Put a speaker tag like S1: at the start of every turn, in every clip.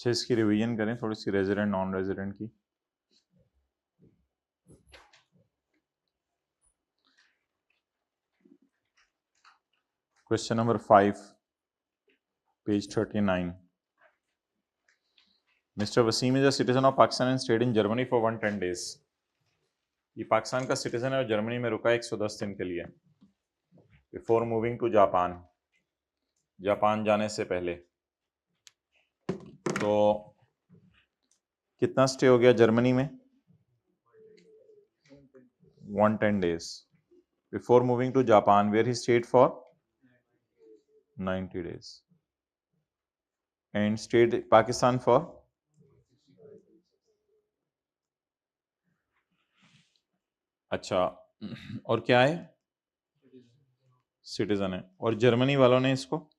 S1: अच्छा, इसकी रिवीजन करें थोड़ी सी, रेजिडेंट नॉन रेजिडेंट की। Question number 5, page 39। Mister Waseem is a citizen of Pakistan and stayed in Germany for 110 days। ये पाकिस्तान का सिटीजन है और जर्मनी में रुका 110 दिन के लिए, before moving to Japan, Japan जाने से पहले। तो कितना स्टे हो गया जर्मनी में? 110 days before moving to Japan, where he stayed for 90 days and stayed Pakistan for. अच्छा, और क्या है? सिटीजन है। और जर्मनी वालों ने इसको,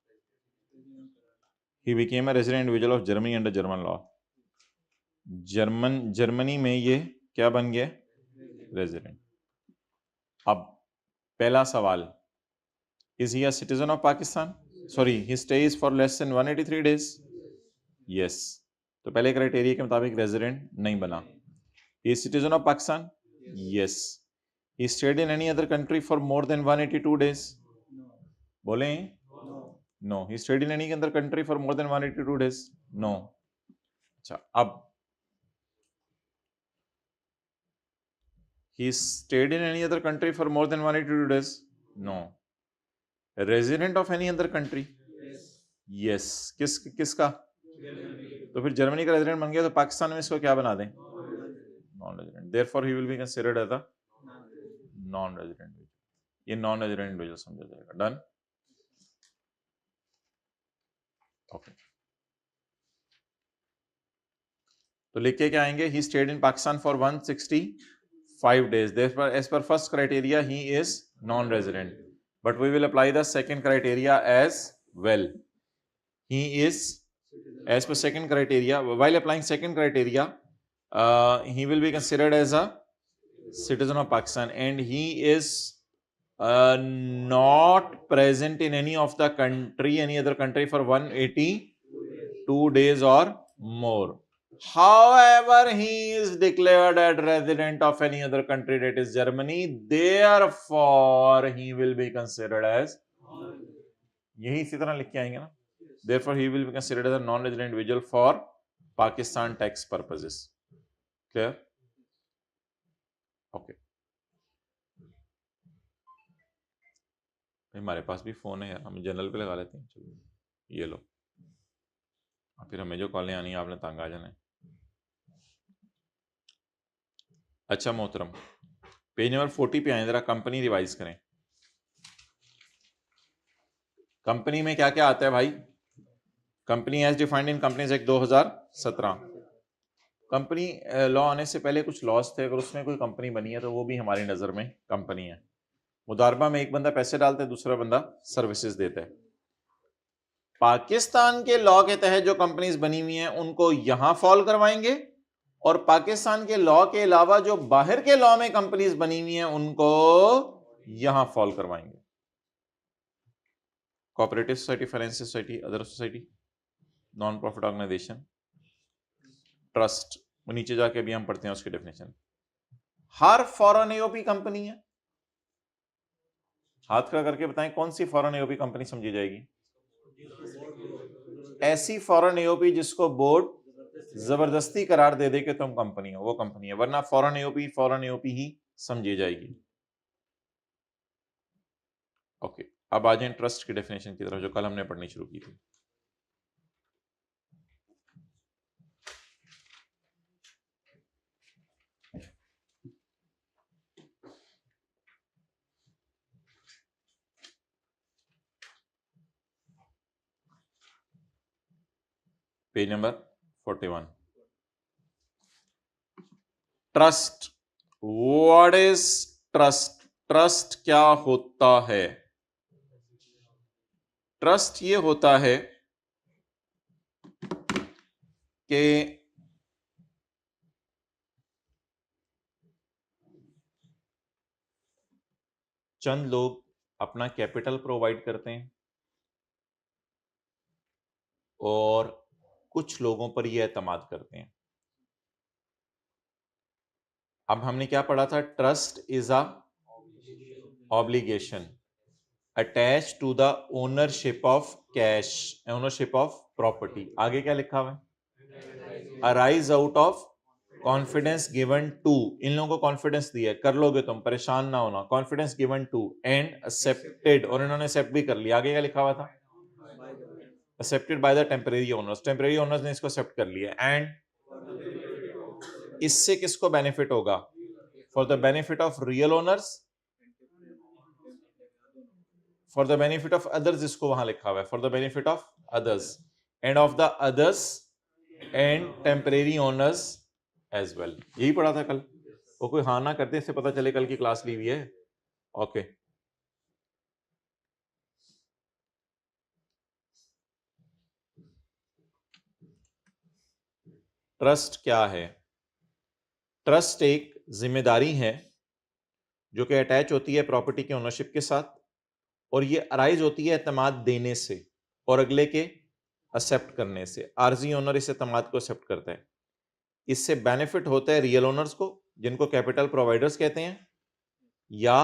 S1: he became a resident individual of Germany under German law. Germany में ये क्या बन गया? रेजिडेंट। अब पहला सवाल, is he a citizen of Pakistan? Sorry, he stayed for less than 183 days। Yes, तो पहले क्राइटेरिया के मुताबिक रेजिडेंट नहीं बना। He citizen of Pakistan? Yes. He stayed in any other country for more than 182 days? बोले no. He stayed in any other country for more than 182 days? No. अच्छा, अब he stayed in any other country for more than 182 days? No. Resident of any other country? Yes. किसका? तो फिर Germany का resident बन गया, तो पाकिस्तान में इसको क्या बना दें? Non resident. Therefore he will be considered as a non resident. ये नॉन रेजिडेंट इंडिविजुअल समझा जाएगा। डन। ओके, तो लिख के क्या आएंगे? He stayed in Pakistan for 165 days, therefore as per first criteria he is non resident, but we will apply the second criteria as well. He is, as per second criteria, while applying second criteria, he will be considered as a citizen of Pakistan and he is not present in any of the country, any other country for 182 days or more. However, he is declared as resident of any other country, that is Germany, therefore he will be considered as, यही इसी तरह लिख के आएंगे ना, therefore he will be considered as a non-resident individual for Pakistan tax purposes. Clear? Okay. हमारे पास भी phone है यार, हम जनरल पे लगा लेते हैं। चलो ये लो, फिर हमें जो कॉलें आनी है आपने तंग आ जाना है। अच्छा मोहतरम, पेज नंबर 40 पे आए, जरा कंपनी रिवाइज करें। कंपनी में क्या क्या आता है भाई? Company as defined in companies act 2017। Company law आने से पहले कुछ लॉज थे, अगर उसमें कोई कंपनी बनी है तो वो भी हमारी नजर में कंपनी है। मुदारबा में एक बंदा पैसे डालता है, दूसरा बंदा सर्विसेज देता है। पाकिस्तान के लॉ के तहत जो कंपनीज बनी हुई हैं उनको यहां फॉल करवाएंगे, और पाकिस्तान के लॉ के अलावा जो बाहर के लॉ में कंपनीज बनी हुई हैं उनको यहां फॉल करवाएंगे। Cooperative society, financial society, other society, non profit organization, trust, वो नीचे जाके अभी हम पढ़ते हैं उसकी डेफिनेशन। हर फॉरेन एओपी कंपनी है, हाथ खड़ा करके बताएं कौन सी फॉरेन एओपी कंपनी समझी जाएगी? ऐसी फॉरेन एओपी जिसको बोर्ड जबरदस्ती करार दे दे कि तुम कंपनी हो, वो कंपनी है, वरना फॉरेन एओपी ही समझी जाएगी। ओके, अब आ जाए ट्रस्ट की डेफिनेशन की तरफ जो कल हमने पढ़नी शुरू की थी। Page number 41। Trust, what is trust? Trust क्या होता है? ट्रस्ट ये होता है कि चंद लोग अपना कैपिटल प्रोवाइड करते हैं और कुछ लोगों पर ये एतमाद करते हैं। अब हमने क्या पढ़ा था? Trust is a obligation attach to the ownership of cash, ownership of property. आगे क्या लिखा हुआ है? Arise out of confidence given to, इन लोगों को कॉन्फिडेंस दिया है, कर लोगे तुम, परेशान ना होना। Confidence given to and accepted, और इन्होंने एक्सेप्ट भी कर लिया। आगे क्या लिखा हुआ था? Accepted by the temporary owners, temporary owners ने इसको एक्सेप्ट कर लिया। एंड इससे किसको बेनिफिट होगा? For the benefit of real owners, for the benefit of others, इसको वहां लिखा हुआ है for the benefit of others, and of the others and temporary owners as well. यही पढ़ा था कल। वो कोई हाँ ना करते, इससे पता चले कल की क्लास ली हुई है। ओके, ट्रस्ट क्या है? ट्रस्ट एक जिम्मेदारी है जो कि अटैच होती है प्रॉपर्टी के ओनरशिप के साथ, और ये अराइज होती है एतमाद देने से और अगले के एक्सेप्ट करने से। आरजी ओनर इस एतमाद को एक्सेप्ट करता है। इससे बेनिफिट होता है रियल ओनर्स को, जिनको कैपिटल प्रोवाइडर्स कहते हैं, या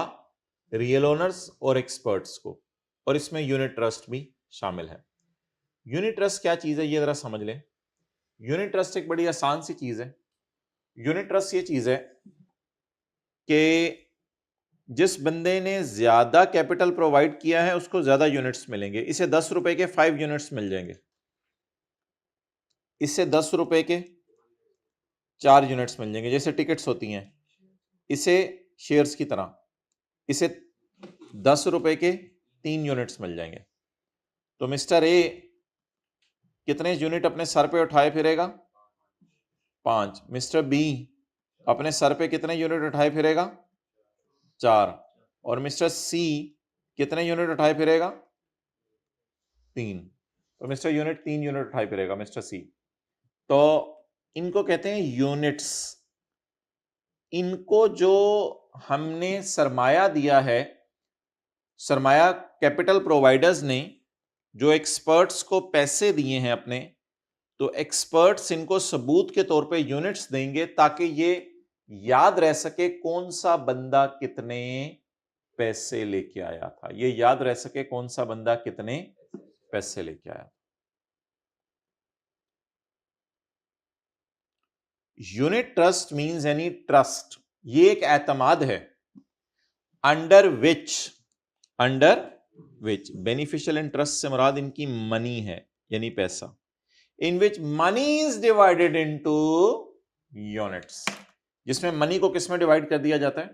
S1: रियल ओनर्स और एक्सपर्ट्स को, और इसमें यूनिट ट्रस्ट भी शामिल है। यूनिट ट्रस्ट क्या चीज है ये जरा समझ लें। यूनिट ट्रस्ट एक बड़ी आसान सी चीज है। यूनिट ट्रस्ट ये चीज है कि जिस बंदे ने ज्यादा कैपिटल प्रोवाइड किया है उसको ज्यादा यूनिट्स मिलेंगे। इसे 10 रुपए के 5 यूनिट्स मिल जाएंगे, इससे 10 रुपए के 4 यूनिट्स मिल जाएंगे, जैसे टिकट्स होती हैं, इसे शेयर्स की तरह, इसे 10 रुपए के 3 यूनिट्स मिल जाएंगे। तो मिस्टर ए कितने यूनिट अपने सर पे उठाए फिरेगा? 5। मिस्टर बी अपने सर पे कितने यूनिट उठाए फिरेगा? 4। और मिस्टर सी कितने यूनिट उठाए फिरेगा? 3। तो मिस्टर यूनिट 3 यूनिट उठाए फिरेगा मिस्टर सी। तो इनको कहते हैं यूनिट्स। इनको जो हमने सरमाया दिया है, सरमाया कैपिटल प्रोवाइडर्स ने जो एक्सपर्ट्स को पैसे दिए हैं अपने, तो एक्सपर्ट्स इनको सबूत के तौर पे यूनिट्स देंगे ताकि ये याद रह सके कौन सा बंदा कितने पैसे लेके आया था। ये याद रह सके कौन सा बंदा कितने पैसे लेके आया। Unit trust means any trust, ये एक एतमाद है अंडर विच बेनिफिशियल इंटरेस्ट से मुराद इनकी मनी है, यानी पैसा, in which money is divided into units, जिसमें मनी को किस में डिवाइड कर दिया जाता है?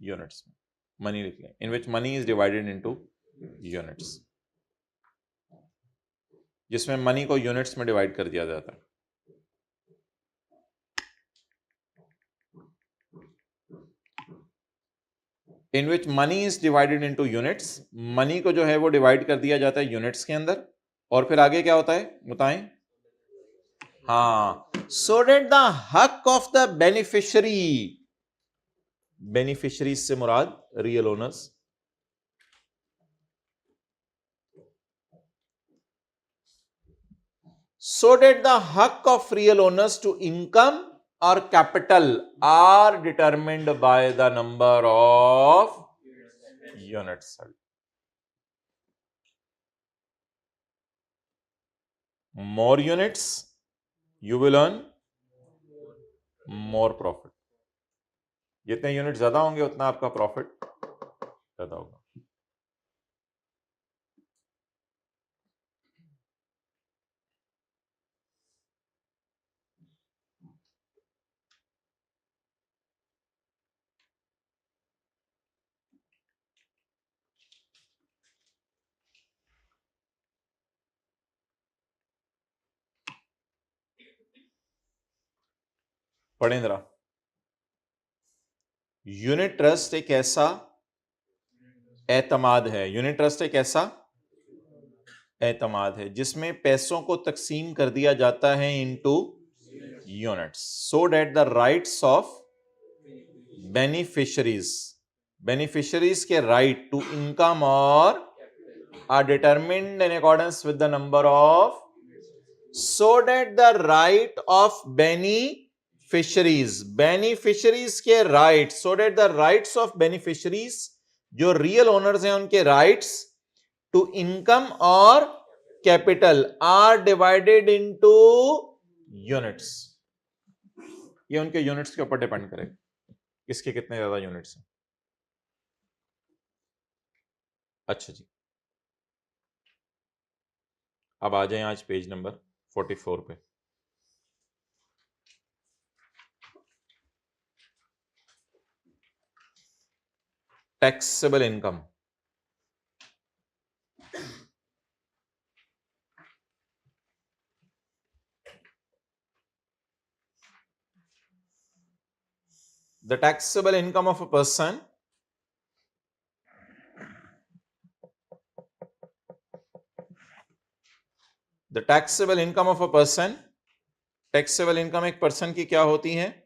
S1: यूनिट्स में। मनी लिख लें, in which money is divided into units, जिसमें मनी को यूनिट्स में डिवाइड कर दिया जाता है। In which money is divided into units, money को जो है वो डिवाइड कर दिया जाता है यूनिट्स के अंदर। और फिर आगे क्या होता है बताएं? हाँ, सो डेट द हक ऑफ द बेनिफिशियरी, बेनिफिशियरी से मुराद real owners, so that the haq of real owners to income or capital are determined by the number of units held. More units, you will earn more profit. जितने unit ज्यादा होंगे उतना आपका profit ज्यादा होगा। पढ़ें जरा। यूनिट ट्रस्ट एक ऐसा एतमाद है, यूनिट ट्रस्ट एक ऐसा एतमाद है जिसमें पैसों को तकसीम कर दिया जाता है into units, so that the rights of beneficiaries, beneficiaries के राइट टू इनकम और are determined in accordance with the number of, so that the right of beneficiaries के right, so that the rights of beneficiaries, जो real owners हैं उनके rights to income और capital are divided into units. ये उनके units के ऊपर depend करेगा किसके कितने ज्यादा यूनिट्स हैं। अच्छा जी, अब आ जाएं आज पेज नंबर 44 पे। Taxable income. The taxable income of a person taxable income एक पर्सन की क्या होती है?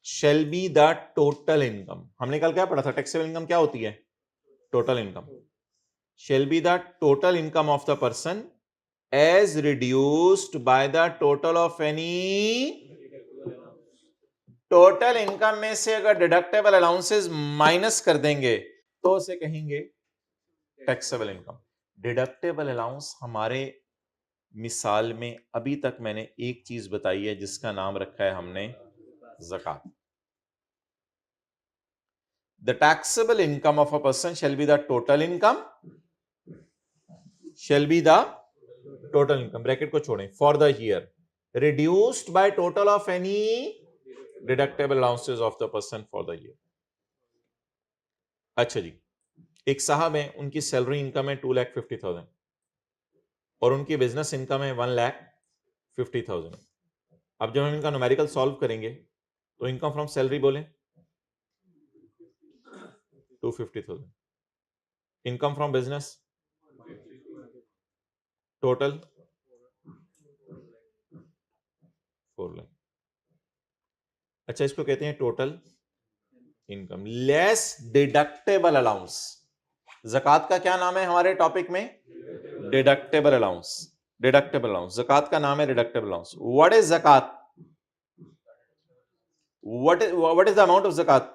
S1: shall be the total income। हमने कल क्या पढ़ा था? टैक्सेबल इनकम क्या होती है? Total income. shall be the total income of the person as reduced by the total of any। Total income में से अगर डिडक्टेबल अलाउंसेस माइनस कर देंगे तो उसे कहेंगे टैक्सेबल इनकम। डिडक्टेबल अलाउंस हमारे मिसाल में अभी तक मैंने एक चीज बताई है जिसका नाम रखा है हमने ज़कात। The taxable income of a person shall be the total income, bracket को छोड़ें, for the year reduced by total of any deductible allowances of the person for the year. अच्छा जी, एक साहब है, उनकी सैलरी इनकम है 2,50,000 और उनकी बिजनेस इनकम है 1,50,000। अब जब हम इनका न्यूमेरिकल सॉल्व करेंगे तो इनकम फ्रॉम सैलरी बोलें 250,000, income from business total 4 lakh. अच्छा, इसको कहते हैं total income less deductible allowance. ज़कात का क्या नाम है हमारे टॉपिक में? Deductible allowance. ज़कात का नाम है डिडक्टेबल अलाउंस। व्हाट इज ज़कात? what is the amount of zakat?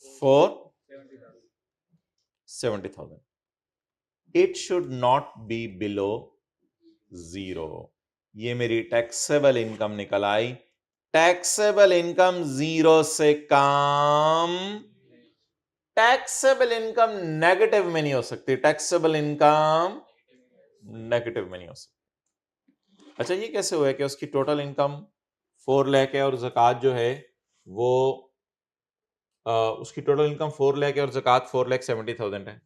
S1: 470,000। it should not be below 0। ये मेरी टैक्सेबल इनकम निकल आई। टैक्सेबल इनकम 0 से कम। टैक्सेबल इनकम नेगेटिव में नहीं हो सकती, टैक्सेबल इनकम नेगेटिव में नहीं हो सकती। अच्छा, ये कैसे हुआ है कि उसकी टोटल इनकम 4 लाख है और ज़कात जो है वो उसकी टोटल इनकम 4 लाख है और ज़कात 4,70,000 है?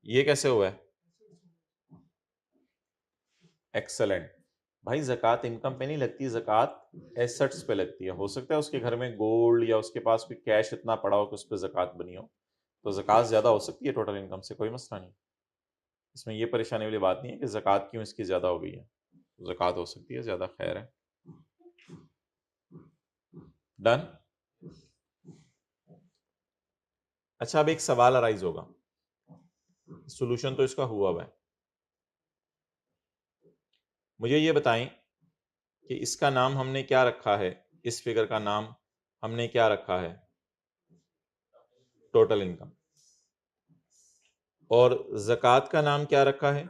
S1: ये कैसे हुआ है? एक्सेलेंट भाई, ज़कात इनकम पे नहीं लगती, ज़कात एसेट्स पे लगती है। हो सकता है उसके घर में गोल्ड या उसके पास कोई कैश इतना पड़ा हो कि उस पर ज़कात बनी हो, तो ज़कात ज़्यादा हो सकती है टोटल इनकम से, कोई मसला नहीं। इसमें ये परेशानी वाली बात नहीं है कि ज़कात क्यों इसकी ज़्यादा हो गई है, ज़कात हो सकती है ज़्यादा, खैर है। डन। अच्छा, अब एक सवाल अराइज होगा, सॉल्यूशन तो इसका हुआ है। मुझे ये बताएं कि इसका नाम हमने क्या रखा है, इस फिगर का नाम हमने क्या रखा है? Total income. और ज़कात का नाम क्या रखा है?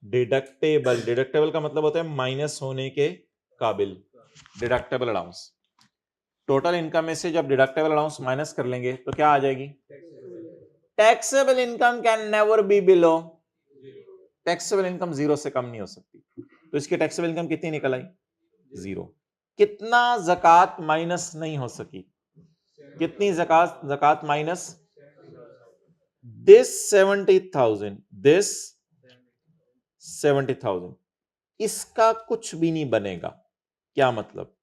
S1: डिडक्टेबल। डिडक्टेबल का मतलब होता है माइनस होने के काबिल, डिडक्टेबल अलाउंस। टोटल इनकम में से जब डिडक्टेबल अलाउंस माइनस कर लेंगे तो क्या आ जाएगी? Taxable income can never be below. Taxable income 0 से कम नहीं हो सकती। तो इसकी टैक्सेबल इनकम कितनी निकल आई? 0। कितना ज़कात माइनस नहीं हो सकी? कितनी ज़कात माइनस? This 70,000, this 70,000। इसका कुछ भी नहीं बनेगा। क्या मतलब?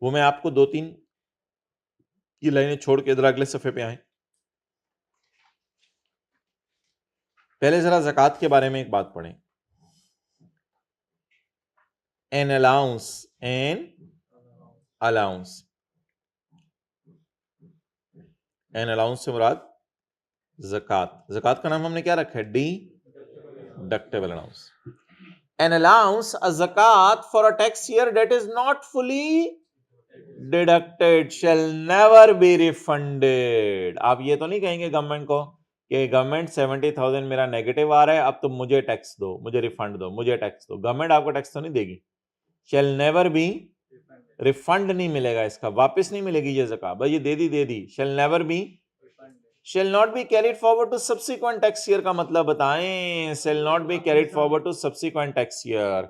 S1: वो मैं आपको 2-3 की लाइनें छोड़ के इधर अगले सफे पे आए। पहले जरा ज़कात के बारे में एक बात पढ़ें। An allowance, an allowance, an allowance से मुराद ज़कात। ज़कात का नाम हमने क्या रखा है? Deductible allowance. an allowance, a zakat for a tax year that is not fully deducted shall never be refunded. आप ये तो नहीं कहेंगे गवर्नमेंट को कि गवर्नमेंट 70,000 मेरा नेगेटिव आ रहा है, अब तुम मुझे टैक्स दो, मुझे रिफंड दो, मुझे टैक्स दो। गवर्नमेंट आपको टैक्स तो नहीं देगी। shall never be, रिफंड नहीं मिलेगा, इसका वापस नहीं मिलेगी ये ज़कात, भाई ये दे दी। shall never be, shall not be carried forward to subsequent tax year का मतलब बताएं। shall not be carried forward to subsequent tax year,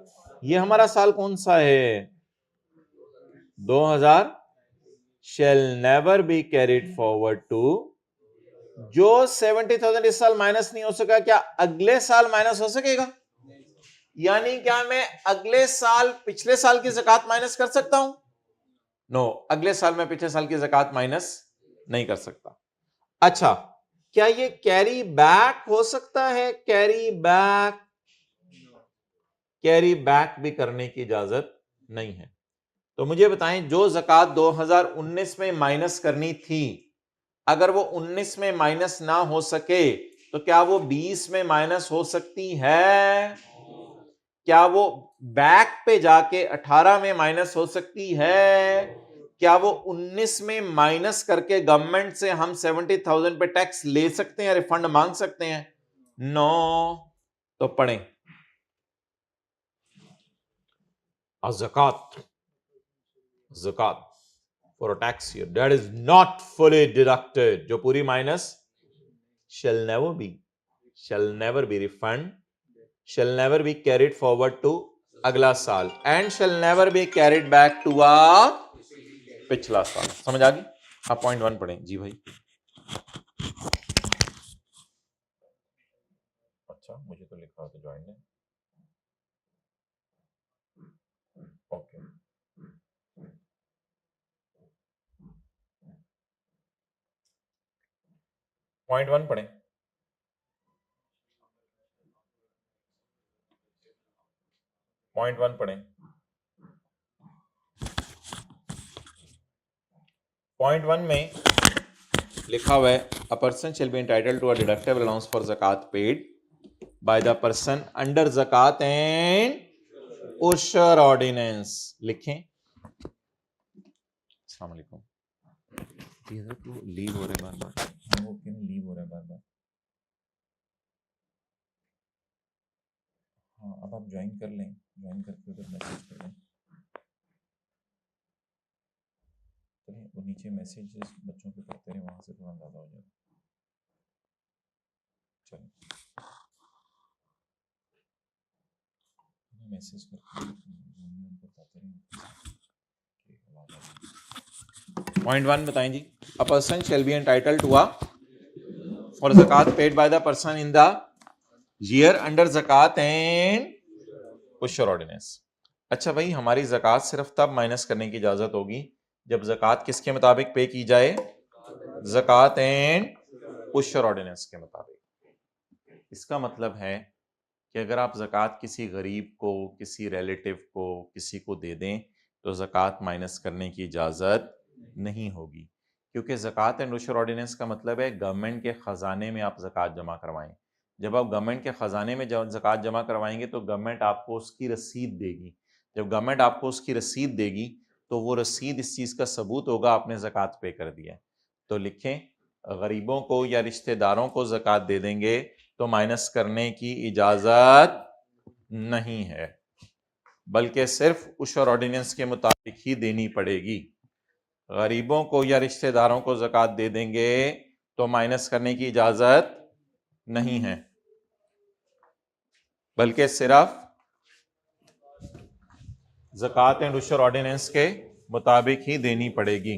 S1: ये हमारा साल कौन सा है? 2000। shall never be carried forward to, जो 70,000 इस साल माइनस नहीं हो सका, क्या अगले साल माइनस हो सकेगा? यानी क्या मैं अगले साल पिछले साल की ज़कात माइनस कर सकता हूं? नो, अगले साल में पिछले साल की ज़कात माइनस नहीं कर सकता। अच्छा, क्या ये कैरी बैक हो सकता है? कैरी बैक, कैरी बैक भी करने की इजाजत नहीं है। तो मुझे बताएं, जो ज़कात 2019 में माइनस करनी थी, अगर वो 19 में माइनस ना हो सके तो क्या वो 20 में माइनस हो सकती है? क्या वो बैक पे जाके 18 में माइनस हो सकती है? क्या वो 19 में माइनस करके गवर्नमेंट से हम 70,000 पे टैक्स ले सकते हैं, रिफंड मांग सकते हैं? नो। तो पढ़ें, ज़कात, ज़कात for a tax year that is not fully deducted, जो पूरी minus, shall never be, shall never be refund, shall never be carried forward to अगला साल, and shall never be carried back to पिछला साल। समझ आ गई? आप पॉइंट 1 पढ़ें जी भाई। अच्छा, मुझे तो लिखा था ज्वाइन है। ओके, पॉइंट 1 पढ़ें। पॉइंट 1 पढ़ें। पॉइंट 1 में लिखा हुआ है, a person shall be entitled to a deductible allowance for ज़कात paid by the person under ज़कात एंड उशर ऑर्डिनेंस। लिखें। अस्सलाम वालेकुम। लीव हो रहे बार बार, वो क्यों लीव हो रहा है बार बार? हाँ, अब आप ज्वाइन कर लें, ज्वाइन करके उधर मैसेज कर लें। चलिए, वो नीचे मैसेजेस बच्चों के करते रहे, वहाँ से थोड़ा ज़्यादा हो जाएगा। चलिए, मैसेज करके बताते रहे। पॉइंट 1 बताएं जी। A person shall be entitled to a for ज़कात paid by the person in the year under ज़कात एंड उशर ऑर्डिनेंस। अच्छा भाई, हमारी ज़कात सिर्फ तब माइनस करने की इजाज़त होगी जब ज़कात किसके मुताबिक पे की जाए? ज़कात एंड उशर ऑर्डिनेंस के मुताबिक। इसका मतलब है कि अगर आप ज़कात किसी गरीब को, किसी रिलेटिव को, किसी को दे दें तो ज़कात माइनस करने की इजाज़त नहीं होगी, क्योंकि ज़कात एंड उशर ऑर्डिनेंस का मतलब है गवर्नमेंट के ख़जाने में आप ज़कात जमा करवाएं। जब आप गवर्नमेंट के ख़जाने में ज़कात जमा करवाएंगे तो गवर्नमेंट आपको उसकी रसीद देगी। जब गवर्नमेंट आपको उसकी रसीद देगी तो वो रसीद इस चीज़ का सबूत होगा आपने ज़कात पे कर दिया है। तो लिखें, गरीबों को या रिश्तेदारों को ज़कात दे देंगे तो माइनस करने की इजाज़त नहीं है, बल्कि सिर्फ उशर ऑर्डिनेंस के मुताबिक ही देनी पड़ेगी। गरीबों को या रिश्तेदारों को ज़कात दे देंगे तो माइनस करने की इजाज़त नहीं है, बल्कि सिर्फ ज़कात एंड उशर ऑर्डिनेंस के मुताबिक ही देनी पड़ेगी।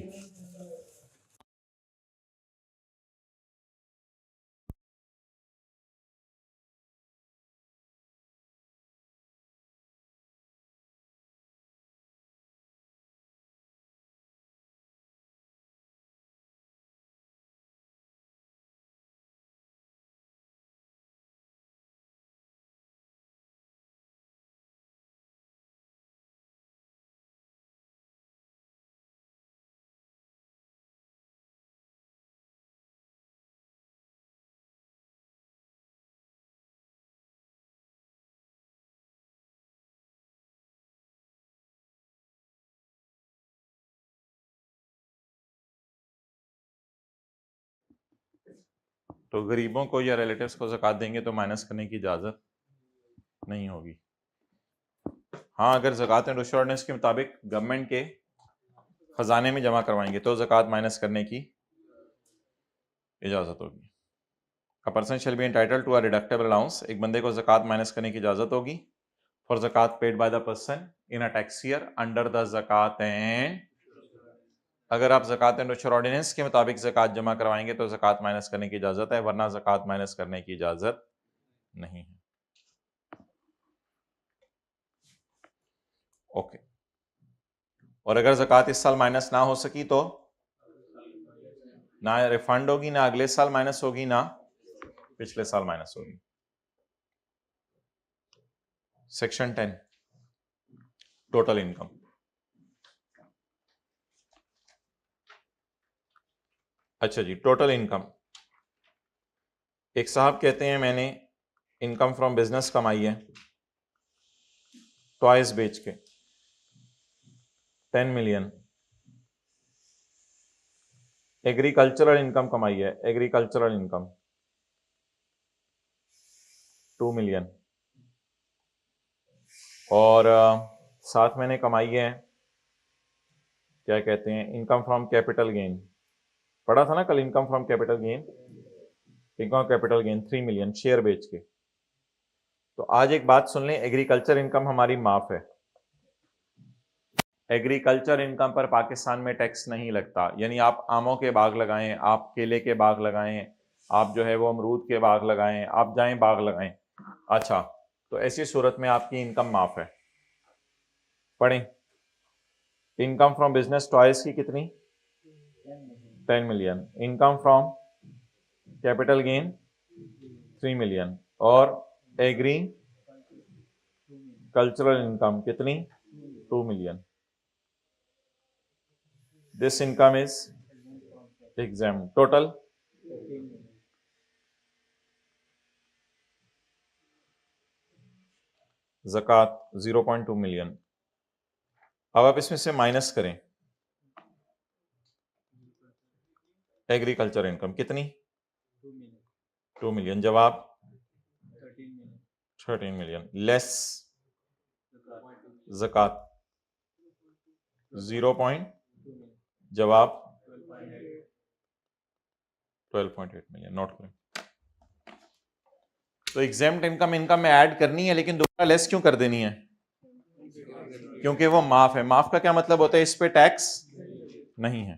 S1: तो गरीबों को या रिलेटिव्स को ज़कात देंगे तो माइनस करने की इजाज़त नहीं होगी। हाँ, अगर ज़कात एंड रुशद ऑर्डिनेंस के मुताबिक गवर्नमेंट के खजाने में जमा करवाएंगे तो ज़कात माइनस करने की इजाज़त होगी। A person shall be entitled to a deductible allowance, एक बंदे को ज़कात माइनस करने की इजाज़त होगी फॉर ज़कात paid by the person in a tax year under the ज़कात एंड, अगर आप ज़कात एंड रुशद ऑर्डिनेंस के मुताबिक ज़कात जमा करवाएंगे तो ज़कात माइनस करने की इजाज़त है, वरना ज़कात माइनस करने की इजाज़त नहीं है। ओके। और अगर ज़कात इस साल माइनस ना हो सकी तो ना रिफंड होगी, ना अगले साल माइनस होगी, ना पिछले साल माइनस होगी। Section 10 total income. अच्छा जी, टोटल इनकम। एक साहब कहते हैं मैंने इनकम फ्रॉम बिजनेस कमाई है टॉयज बेच के 10 मिलियन। एग्रीकल्चरल इनकम कमाई है, एग्रीकल्चरल इनकम 2 मिलियन। और साथ मैंने कमाई है, क्या कहते हैं, इनकम फ्रॉम कैपिटल गेन। पढ़ा था ना कल income from capital gain, income capital gain 3 million share बेच के। तो आज एक बात सुन लें, एग्रीकल्चर इनकम हमारी माफ है। एग्रीकल्चर इनकम पर पाकिस्तान में टैक्स नहीं लगता, यानी आप आमों के बाग लगाएं, आप केले के बाग लगाएं, आप जो है वो अमरूद के बाग लगाएं, आप जाएं बाग लगाएं, अच्छा, तो ऐसी सूरत में आपकी इनकम माफ है। पढ़ें, इनकम फ्रॉम बिजनेस टॉयज की कितनी, 10 million. Income from capital gain 3 million. और एग्री कल्चरल इनकम कितनी, 2 million. This income is exam total ज़कात 0.2 मिलियन। अब आप इसमें से माइनस करें एग्रीकल्चर इनकम कितनी, 2 मिलियन। जवाब 13 मिलियन लेस ज़कात 0. जवाब 12.8 मिलियन। नोट करें। तो एग्जाम्प्ट इनकम इनकम में ऐड करनी है, लेकिन दोबारा लेस क्यों कर देनी है, क्योंकि वो माफ है। माफ का क्या मतलब होता है, इस पे टैक्स नहीं है।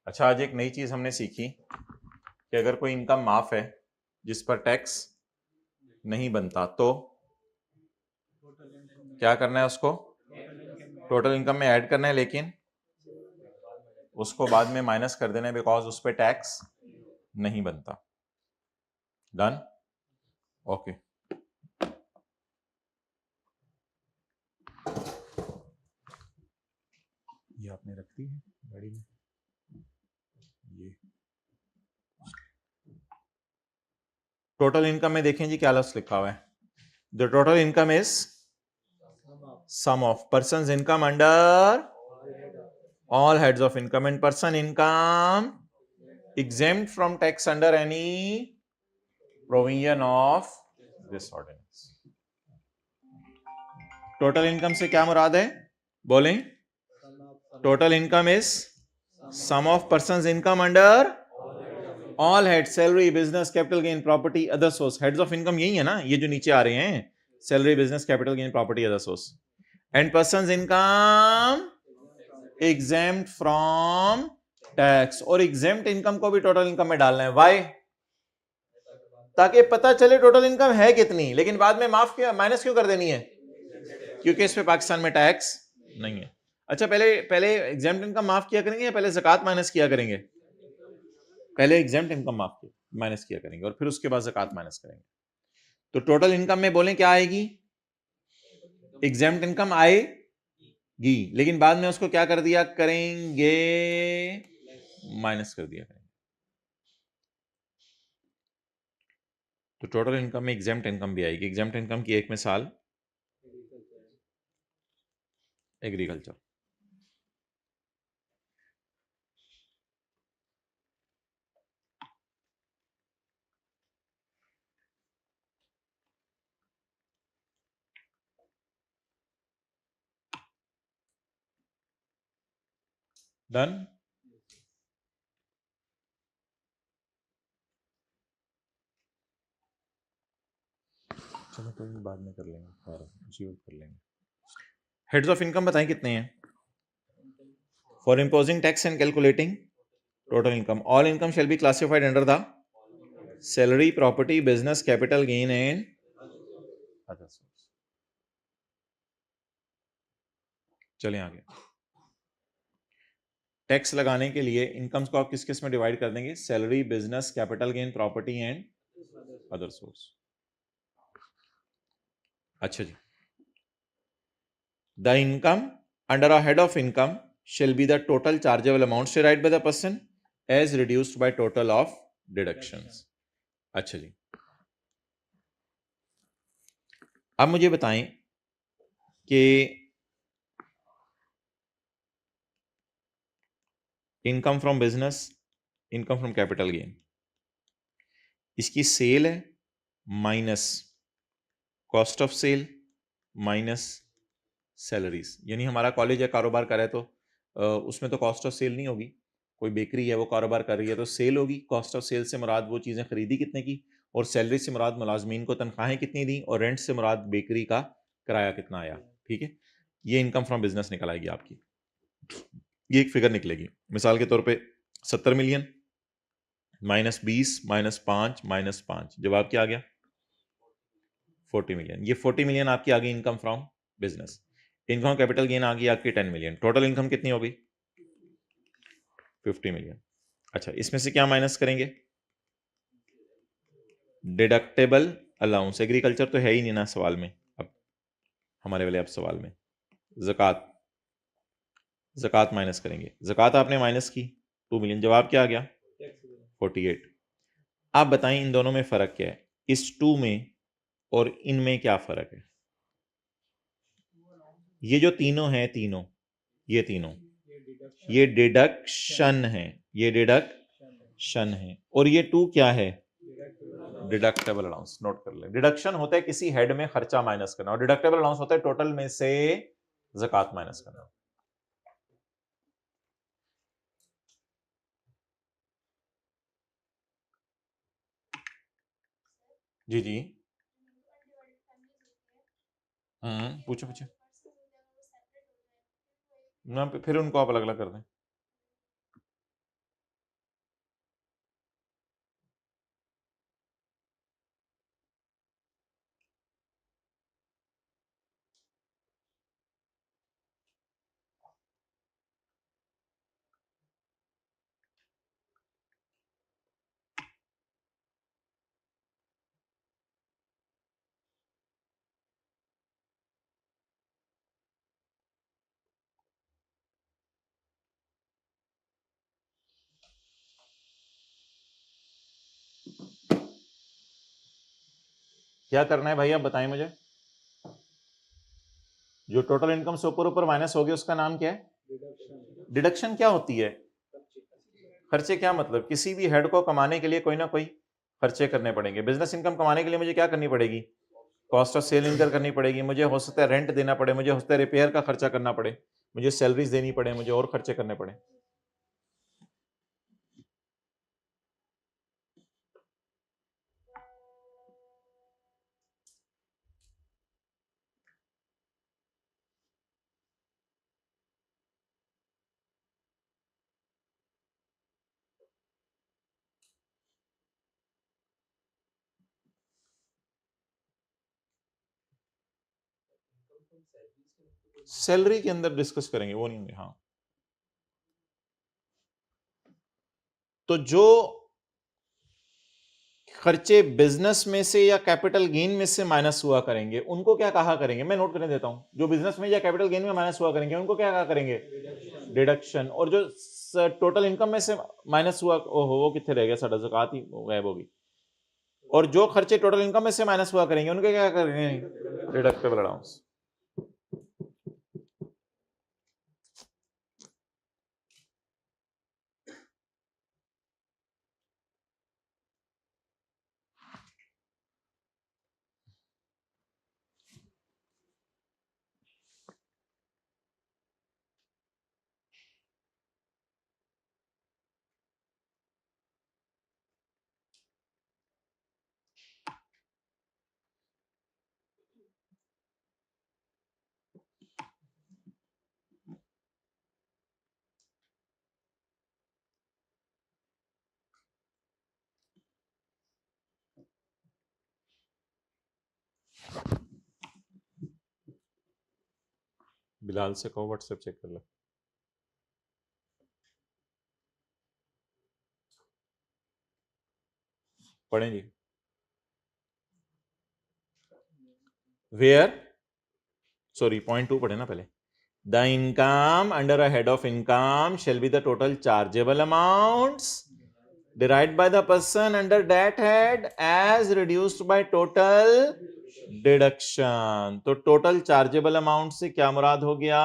S1: अच्छा, आज एक नई चीज हमने सीखी कि अगर कोई इनकम माफ है जिस पर टैक्स नहीं बनता तो क्या करना है, उसको टोटल इनकम में ऐड करना है, लेकिन उसको बाद में माइनस कर देना, बिकॉज उस पर टैक्स नहीं बनता। डन? ओके। ये आपने रख दी है गाड़ी में, ये टोटल इनकम में देखें जी क्या लफ्ज लिखा हुआ है, the total income is sum of person's income under all heads of income and person income exempt from tax under any provision of this ordinance. Total income से क्या मुराद है, बोलें? Total income is sum of person's income under all head, salary, business, capital gain, property, other source. Heads of income यही है ना, ये जो नीचे आ रहे हैं, salary, business, capital gain, property, other source. And person's income exempt from tax, और एग्जेम्प्ट इनकम को भी टोटल इनकम में डालना है। व्हाई? ताकि पता चले टोटल इनकम है कितनी, लेकिन बाद में माफ किया, माइनस क्यों कर देनी है? क्योंकि इस पे पाकिस्तान में टैक्स नहीं है। अच्छा, पहले पहले एग्जेम्प्ट इनकम माफ किया करेंगे या पहले ज़कात माइनस किया करेंगे? पहले एग्जेम्प्ट इनकम माफ माइनस किया करेंगे और फिर उसके बाद ज़कात माइनस करेंगे। तो टोटल इनकम में बोलें क्या आएगी? एग्जेम्प्ट इनकम आएगी, लेकिन बाद में उसको क्या कर दिया करेंगे? माइनस कर दिया करेंगे। तो टोटल इनकम में एग्जेम्प्ट इनकम भी आएगी। एग्जेम्प्ट इनकम की एक मिसाल एग्रीकल्चर। डन? चलो कोई नहीं, बाद में कर लेंगे और जीव कर लेंगे। हेड्स ऑफ इनकम बताएं कितने हैं? For imposing tax and calculating total income, all income shall be classified under the salary, property, business, capital gain and other source. चलें आगे। टैक्स लगाने के लिए इनकम्स को आप किस किस में डिवाइड कर देंगे? Salary, business, capital gain, property and other source. अच्छा जी। The income under a head of income shall be the total chargeable amounts derived by the person as reduced by total of deductions. अच्छा जी, अब मुझे बताएं कि income from business, income from capital gain, इसकी sale है minus cost of sale minus salaries. यानी हमारा college या कारोबार कर रहा है तो उसमें तो कॉस्ट ऑफ सेल नहीं होगी। कोई बेकरी है वो कारोबार कर रही है तो सेल होगी। कॉस्ट ऑफ सेल से मुराद वो चीज़ें खरीदी कितने की, और सैलरी से मुराद मुलाजमीन को तनख्वाहें कितनी दी, और रेंट से मुराद बेकरी का किराया कितना आया। ठीक है, ये इनकम फ्रॉम बिजनेस निकल आएगी आपकी। ये एक फिगर निकलेगी, मिसाल के तौर पे 70 मिलियन माइनस 20 माइनस 5 माइनस 5, जवाब क्या आ गया? 40 मिलियन। ये 40 मिलियन आपकी आ गई income from business. Income capital gain आ गई आपकी 10 मिलियन। टोटल इनकम कितनी हो गई? 50 मिलियन। अच्छा, इसमें से क्या माइनस करेंगे? Deductible allowance. एग्रीकल्चर तो है ही नहीं ना सवाल में, अब हमारे वाले अब सवाल में ज़कात, ज़कात माइनस करेंगे। ज़कात आपने माइनस की 2 मिलियन, जवाब क्या आ गया? 48। आप बताएं इन दोनों में फ़र्क क्या है? इस 2 में और इनमें क्या फ़र्क है? ये जो तीनों हैं, तीनों, ये तीनों, ये डिडक्शन है, ये डिडक्शन है, और ये 2 क्या है? Deductible allowance. नोट कर ले, डिडक्शन होता है किसी हेड में खर्चा माइनस करना, और डिडक्टेबल अलाउंस होता है टोटल में से ज़कात माइनस करना। जी जी, पूछो पूछो ना, फिर उनको आप अलग अलग कर दें। क्या करना है भाई, आप बताएं मुझे। जो टोटल इनकम से ऊपर ऊपर माइनस हो गया उसका नाम क्या है? डिडक्शन। क्या होती है? खर्चे। क्या मतलब? किसी भी हेड को कमाने के लिए कोई ना कोई खर्चे करने पड़ेंगे। बिजनेस इनकम कमाने के लिए मुझे क्या करनी पड़ेगी? कॉस्ट ऑफ सेल इनकर करनी पड़ेगी, मुझे हो सकता है रेंट देना पड़े, मुझे हो सकता है रिपेयर का खर्चा करना पड़े, मुझे सैलरीज देनी पड़े, मुझे और खर्चे करने पड़े। सैलरी के अंदर डिस्कस करेंगे, वो नहीं होंगे। हाँ, तो जो खर्चे बिजनेस में से या कैपिटल गेन में से माइनस हुआ करेंगे उनको क्या कहा करेंगे? मैं नोट करने देता हूं। जो बिजनेस में या कैपिटल गेन में माइनस हुआ करेंगे उनको क्या कहा करेंगे? डिडक्शन। और जो टोटल इनकम में से माइनस हुआ, ओहो वो कितने रह गया, साਡਾ ज़कात ही गायब होगी। और जो खर्चे टोटल इनकम में से माइनस हुआ करेंगे उनके क्या करेंगे? Deductible allowance. बिलाल से कहो व्हाट्सएप चेक कर लो। पढ़ें जी। वेयर, सॉरी पॉइंट 2 पढ़े ना पहले। The income under a head of income shall be the total chargeable amounts derived by the person under that head as reduced by total deduction। तो total chargeable amount से क्या मुराद हो गया?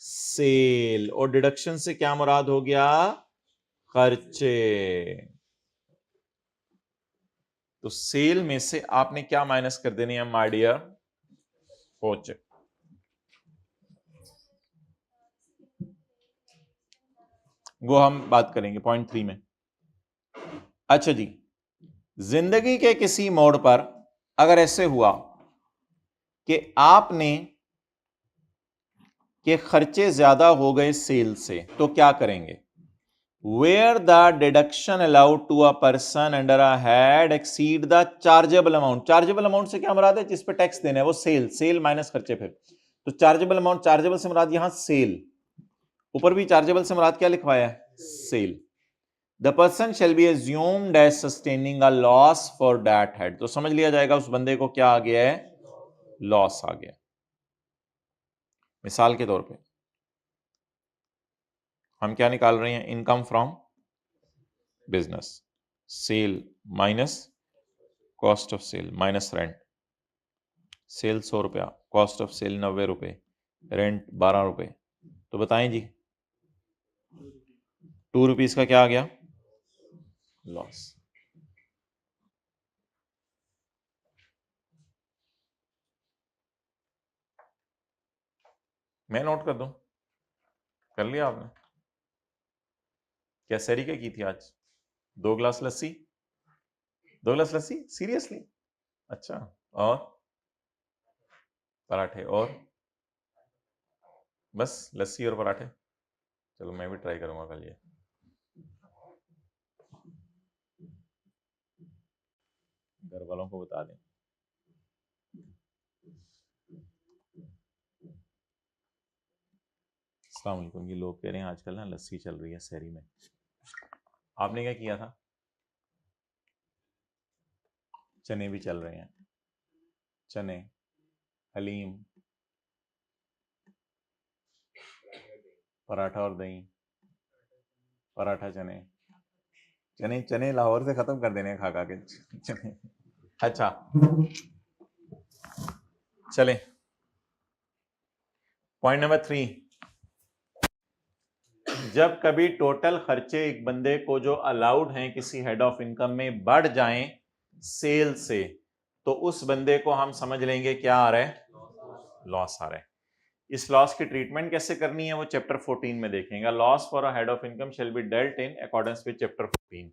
S1: Cell. और deduction से क्या मुराद हो गया? खर्चे। तो सेल में से आपने क्या माइनस कर देनी है माय डियर कोच? वो हम बात करेंगे पॉइंट 3 में। अच्छा जी, जिंदगी के किसी मोड़ पर अगर ऐसे हुआ कि आपने के खर्चे ज्यादा हो गए सेल से, तो क्या करेंगे? Where the deduction allowed to a person under a head exceed the chargeable amount. Chargeable amount से क्या मुराद है? जिस पे टैक्स देना है वो सेल। सेल माइनस खर्चे। फिर तो चार्जेबल अमाउंट, चार्जेबल से मुराद यहां सेल, ऊपर भी चार्जेबल से मुराद क्या लिखवाया है? Cell. The person shall be assumed as sustaining a loss for that head। तो समझ लिया जाएगा उस बंदे को क्या आ गया है? लॉस आ गया। मिसाल के तौर पे हम क्या निकाल रहे हैं? Income from business. Sale minus cost of sale minus rent. Sale 100 रुपया, कॉस्ट ऑफ सेल 90 रुपए, रेंट 12 रुपए। तो बताएं जी, 2 रुपीज का क्या आ गया? लॉस। मैं नोट कर दूं? कर लिया आपने? क्या सैरी क्या की थी आज? 2 गिलास लस्सी? 2 गिलास लस्सी सीरियसली? अच्छा। और पराठे? और बस लस्सी और पराठे? चलो मैं भी ट्राई करूंगा कल ये। घर वालों को बता दें। अस्सलाम वालेकुम। ये लोग कह रहे हैं आजकल ना लस्सी चल रही है शहरी में। आपने क्या किया था? चने भी चल रहे हैं। चने, हलीम, पराठा और दही, पराठा चने। चने चने लाहौर से खत्म कर देने खा खा के चने। अच्छा चले, पॉइंट नंबर 3, जब कभी टोटल खर्चे एक बंदे को जो अलाउड हैं किसी हेड ऑफ इनकम में बढ़ जाएं सेल से, तो उस बंदे को हम समझ लेंगे क्या आ रहा है, लॉस आ रहा है। इस लॉस की ट्रीटमेंट कैसे करनी है वो चैप्टर 14 में देखेंगे। Loss for a head of income shall be dealt in accordance with chapter 14।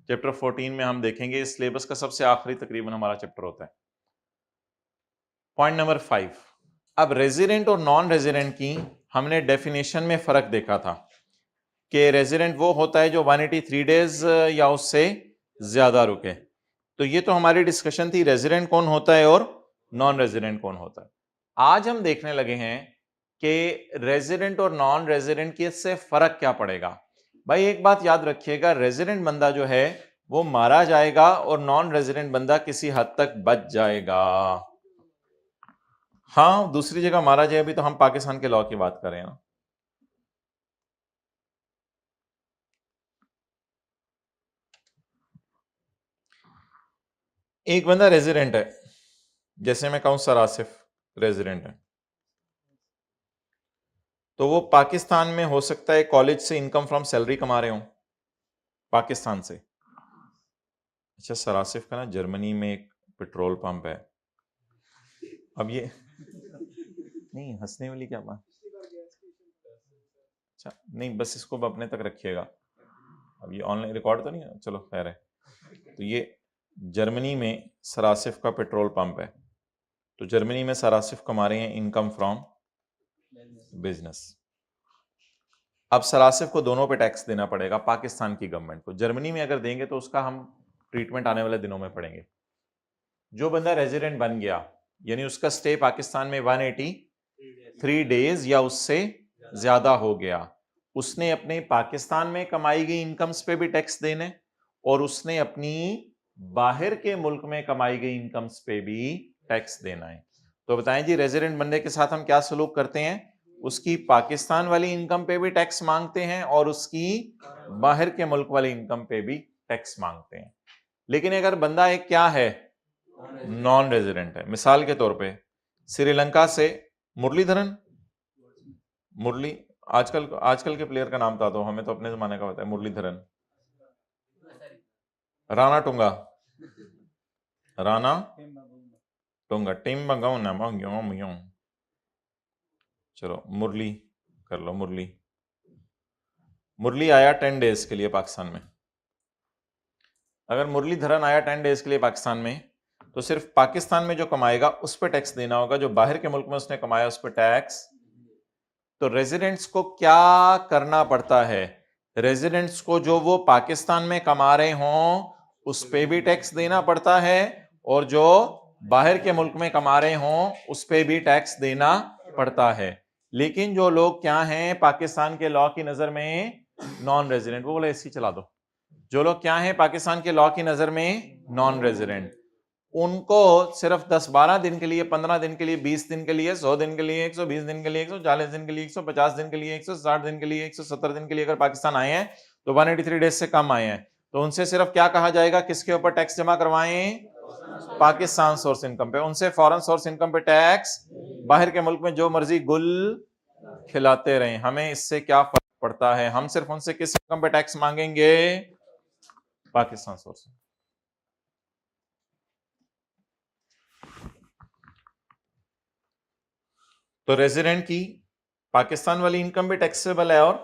S1: Chapter 14 में हम देखेंगे, इस सिलेबस का सबसे आखिरी तकरीबन हमारा चैप्टर होता है। पॉइंट नंबर 5, अब रेजिडेंट और नॉन रेजिडेंट की हमने डेफिनेशन में फर्क देखा था कि रेजिडेंट वो होता है जो 183 डेज या उससे ज्यादा रुके। तो ये तो हमारी डिस्कशन थी रेजिडेंट कौन होता है और नॉन रेजिडेंट कौन होता है। आज हम देखने लगे हैं कि रेजिडेंट और नॉन रेजिडेंट के से फर्क क्या पड़ेगा। भाई एक बात याद रखिएगा, रेजिडेंट बंदा जो है वो मारा जाएगा और नॉन रेजिडेंट बंदा किसी हद तक बच जाएगा। हाँ, दूसरी जगह मारा जाए, अभी तो हम पाकिस्तान के लॉ की बात कर रहे हैं ना। एक बंदा रेजिडेंट है, जैसे मैं कहूं सर आसिफ रेजिडेंट है, तो वो पाकिस्तान में हो सकता है कॉलेज से इनकम फ्रॉम सैलरी कमा रहे हो पाकिस्तान से। अच्छा, सर आसिफ का ना जर्मनी में एक पेट्रोल पंप है। अब ये नहीं, हंसने वाली क्या बात। अच्छा नहीं, बस इसको अपने तक रखिएगा, अब ये ऑनलाइन रिकॉर्ड तो नहीं है, चलो खैर है। तो ये जर्मनी में सर आसिफ का पेट्रोल पंप है, तो जर्मनी में सर आसिफ कमा रहे हैं इनकम फ्रॉम बिजनेस। अब सर आसिफ को दोनों पे टैक्स देना पड़ेगा, पाकिस्तान की गवर्नमेंट को। जर्मनी में अगर देंगे तो उसका हम ट्रीटमेंट आने वाले दिनों में पढ़ेंगे। जो बंदा रेजिडेंट बन गया, यानी उसका स्टे पाकिस्तान में 183 डेज या उससे ज्यादा हो गया, उसने अपने पाकिस्तान में कमाई गई इनकम्स पे भी टैक्स देने, और उसने अपनी बाहर के मुल्क में कमाई गई इनकम्स पे भी टैक्स देना है। तो बताएं जी, रेजिडेंट बनने के साथ हम क्या सलूक करते हैं, उसकी पाकिस्तान वाली इनकम पे भी टैक्स मांगते हैं और उसकी बाहर के मुल्क वाली इनकम पे भी टैक्स मांगते हैं। लेकिन अगर बंदा एक क्या है, नॉन रेजिडेंट है, मिसाल के तौर पे श्रीलंका से मुरलीधरन, मुरली आजकल आजकल के प्लेयर का नाम था, तो हमें तो अपने जमाने का पता है, मुरलीधरन, राणा टुंगा, राणा टुंगा, टीम बंगाऊ, चलो मुरली कर लो, मुरली। मुरली आया 10 डेज के लिए पाकिस्तान में। अगर मुरलीधरन आया 10 डेज के लिए पाकिस्तान में, तो सिर्फ पाकिस्तान में जो कमाएगा उस पर टैक्स देना होगा, जो बाहर के मुल्क में उसने कमाया उस पर टैक्स। तो रेजिडेंट्स को क्या करना पड़ता है, रेजिडेंट्स को जो वो पाकिस्तान में कमा रहे हों उस पे भी टैक्स देना पड़ता है, और जो बाहर के मुल्क में कमा रहे हों उस पे भी टैक्स देना पड़ता है। लेकिन जो लोग क्या हैं पाकिस्तान के लॉ की नजर में नॉन रेजिडेंट, वो बोले एसी चला दो, जो लोग क्या हैं पाकिस्तान के लॉ की नजर में नॉन रेजिडेंट, उनको सिर्फ 10-12 दिन के लिए, 15 दिन के लिए, 20 दिन के लिए, 100 दिन के लिए, 120 दिन के लिए, 140 दिन के लिए, 150 दिन के लिए, 160 दिन के लिए, 170 दिन के लिए अगर पाकिस्तान आए हैं तो 183 डेज से कम आए हैं, तो उनसे सिर्फ क्या कहा जाएगा, किसके ऊपर टैक्स जमा करवाएं, पाकिस्तान सोर्स इनकम पे। उनसे फॉरेन सोर्स इनकम पे टैक्स, बाहर के मुल्क में जो मर्जी गुल खिलाते रहें, हमें इससे क्या फर्क पड़ता है। हम सिर्फ उनसे किस इनकम पे टैक्स मांगेंगे, पाकिस्तान सोर्स। तो रेजिडेंट की पाकिस्तान वाली इनकम भी टैक्सेबल है और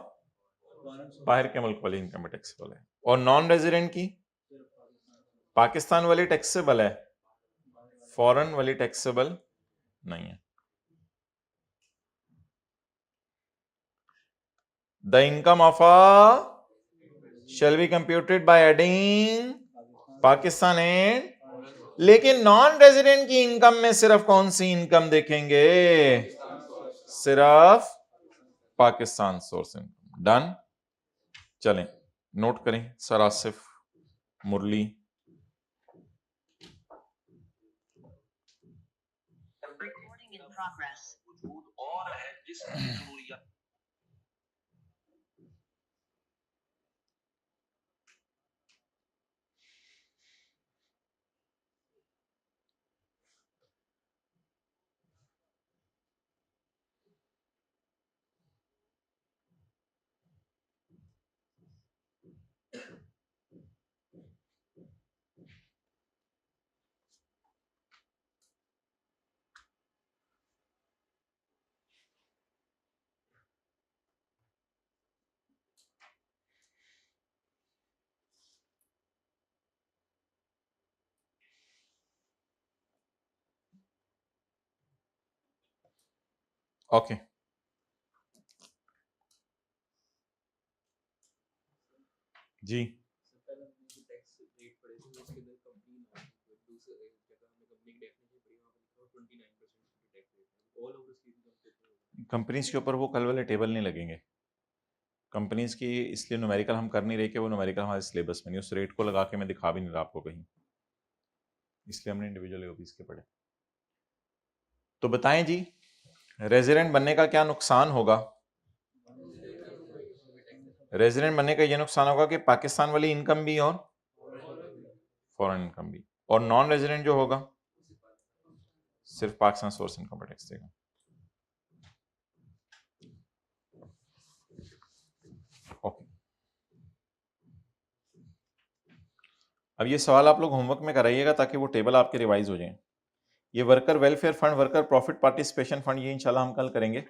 S1: बाहर के मुल्क वाली इनकम भी टैक्सेबल है, और नॉन रेजिडेंट की पाकिस्तान वाली टैक्सेबल है, फॉरेन वाली टैक्सेबल नहीं है। The income of a shall be computed by adding Pakistan and, लेकिन नॉन रेजिडेंट की इनकम में सिर्फ कौन सी इनकम देखेंगे, सिर्फ पाकिस्तान सोर्स इनकम। डन, चलें नोट करें, सर आसिफ, मुरली, ओके जी, कंपनीज के ऊपर वो कल वाले टेबल नहीं लगेंगे। कंपनीज की इसलिए न्यूमेरिकल हम कर नहीं रहे कि वो न्यूमेरिकल हमारे सिलेबस में नहीं, उस रेट को लगा के मैं दिखा भी नहीं रहा आपको कहीं, इसलिए हमने इंडिविजुअल एओपीज के पढ़े। तो बताएं जी, रेजिडेंट बनने का क्या नुकसान होगा? रेजिडेंट बनने का ये नुकसान होगा कि पाकिस्तान वाली इनकम भी और फॉरेन इनकम भी, और नॉन रेजिडेंट जो होगा सिर्फ पाकिस्तान सोर्स इनकम पर टैक्स देगा। ओके, अब ये सवाल आप लोग होमवर्क में कराइएगा ताकि वो टेबल आपके रिवाइज हो जाए। ये worker welfare fund, worker profit participation fund, ये इंशाल्लाह हम कल करेंगे।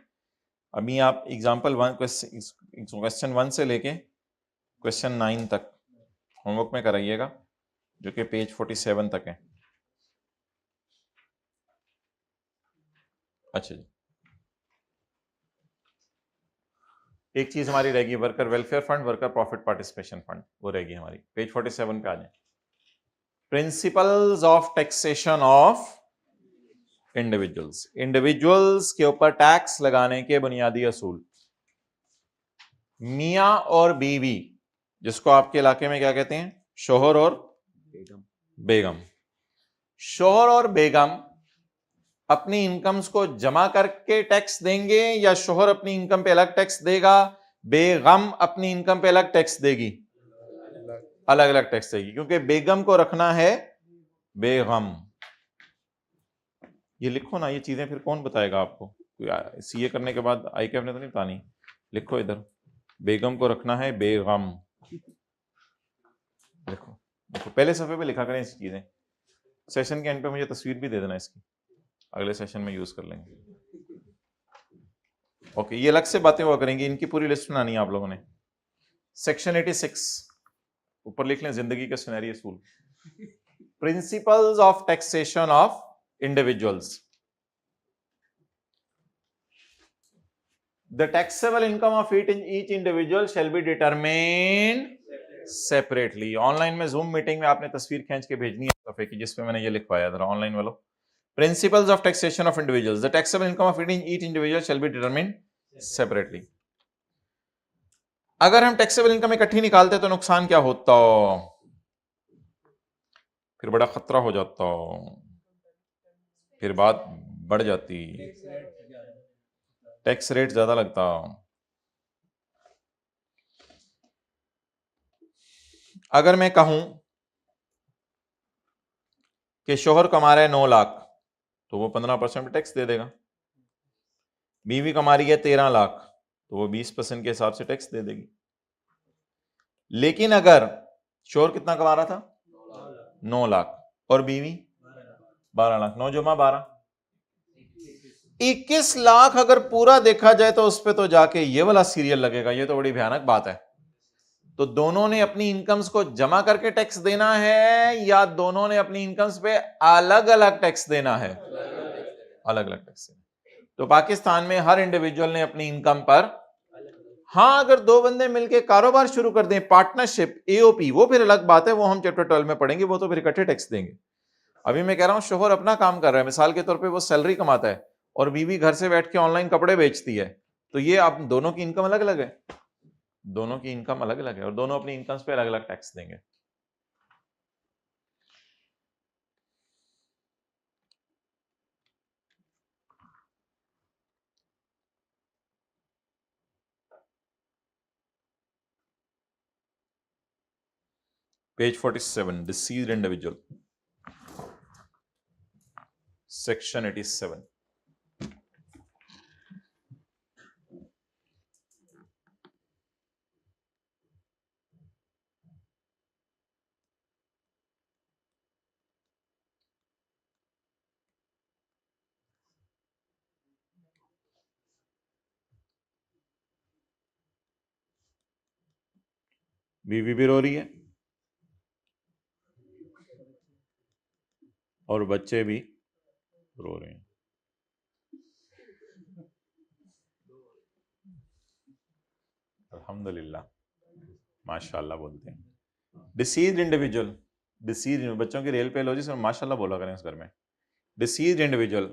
S1: अभी आप एग्जाम्पल 1 क्वेश्चन 1 से लेके क्वेश्चन 9 तक होमवर्क में कराइएगा, जो कि पेज 47 तक है। अच्छा जी, एक चीज हमारी रहेगी, worker welfare fund, worker profit participation fund, वो रहेगी हमारी। पेज 47 पे आ जाए। Principles of taxation of individuals, individuals के ऊपर टैक्स लगाने के बुनियादी असूल। मियां और बीवी, जिसको आपके इलाके में क्या कहते हैं, शोहर और बेगम। शोहर और बेगम अपनी इनकम्स को जमा करके टैक्स देंगे या शोहर अपनी इनकम पे अलग टैक्स देगा, बेगम अपनी इनकम पे अलग टैक्स देगी? अलग अलग टैक्स देगी, क्योंकि बेगम को रखना है बेगम। ये लिखो ना, ये चीजें फिर कौन बताएगा आपको? सीए करने के बाद आई कैफ ने तो नहीं बतानी। लिखो इधर, बेगम को रखना है बेगम। लिखो, देखो पहले सफे पे लिखा करें ऐसी चीजें। सेशन के एंड पे मुझे तस्वीर भी दे देना इसकी, अगले सेशन में यूज कर लेंगे। ओके, ये अलग से बातें हुआ करेंगी, इनकी पूरी लिस्ट बनानी है आप लोगों ने। सेक्शन 86 ऊपर लिख लें, जिंदगी के सुनहरी असूल। Principles of taxation of individuals. The taxable income of each individual shall be determined separately. Online में जूम मीटिंग में आपने तस्वीर खींच के भेजनी है सफे की, जिसपे मैंने ये लिखवाया था ऑनलाइन वालों। Principles of taxation of individuals, the taxable income of each individual shall be determined separately. अगर हम टैक्सेबल इनकम इकट्ठी निकालते तो नुकसान क्या होता? फिर बड़ा खतरा हो जाता, फिर बात बढ़ जाती, टैक्स रेट ज्यादा लगता। अगर मैं कहूं कि शोहर कमा रहा है 9 लाख, तो वो 15% टैक्स दे देगा। बीवी कमा रही है 13 लाख, तो वो 20% के हिसाब से टैक्स दे देगी। लेकिन अगर शोहर कितना कमा रहा था? 9 लाख, और बीवी 12 लाख, 9 जमा 12, 21 लाख अगर पूरा देखा जाए तो उस पर तो जाके ये वाला सीरियल लगेगा। ये तो बड़ी भयानक बात है। तो दोनों ने अपनी इनकम्स को जमा करके टैक्स देना है या दोनों ने अपनी इनकम्स पे अलग अलग टैक्स देना है? अलग अलग टैक्स। तो पाकिस्तान में हर इंडिविजुअल ने अपनी इनकम पर, हाँ अगर दो बंदे मिलके कारोबार शुरू कर दें, पार्टनरशिप, एओपी, वो फिर अलग बात है, वो हम चैप्टर 12 में पढ़ेंगे, वो तो फिर इकट्ठे टैक्स देंगे। अभी मैं कह रहा हूं शोहर अपना काम कर रहा है, मिसाल के तौर पे वो सैलरी कमाता है और बीवी घर से बैठ के ऑनलाइन कपड़े बेचती है, तो ये आप दोनों की इनकम अलग अलग है, दोनों की इनकम अलग अलग है और दोनों अपनी इनकम पे अलग अलग टैक्स देंगे। Page 47, deceased individual, section 87। बीवी भी रो रही है और बच्चे भी रो रहे हैं। अल्हम्दुलिल्लाह, माशाल्लाह बोलते हैं। डिसीज्ड इंडिविजुअल, डिसीज्ड, बच्चों की रियल पे लो जी, सर माशाल्लाह बोला करें इस घर में। डिसीज्ड इंडिविजुअल,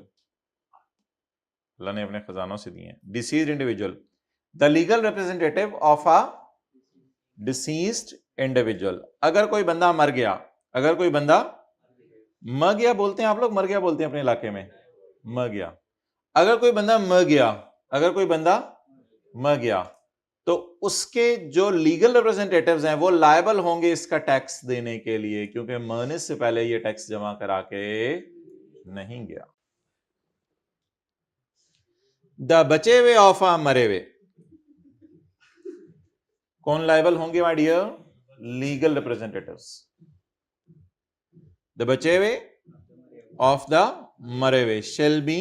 S1: अल्लाह ने अपने खजानों से दिए हैं। Deceased individual, the legal representative of a deceased individual. अगर कोई बंदा मर गया, अगर कोई बंदा मर गया बोलते हैं आप लोग, मर गया बोलते हैं अपने इलाके में, मर गया। अगर कोई बंदा मर गया, अगर कोई बंदा मर गया, तो उसके जो लीगल रिप्रेजेंटेटिव्स हैं वो लायबल होंगे इसका टैक्स देने के लिए, क्योंकि मरने से पहले ये टैक्स जमा करा के नहीं गया। द बचे हुए ऑफ आ मरे हुए, कौन लायबल होंगे my dear? Legal representatives. The बचे हुए ऑफ द मरे हुए shall be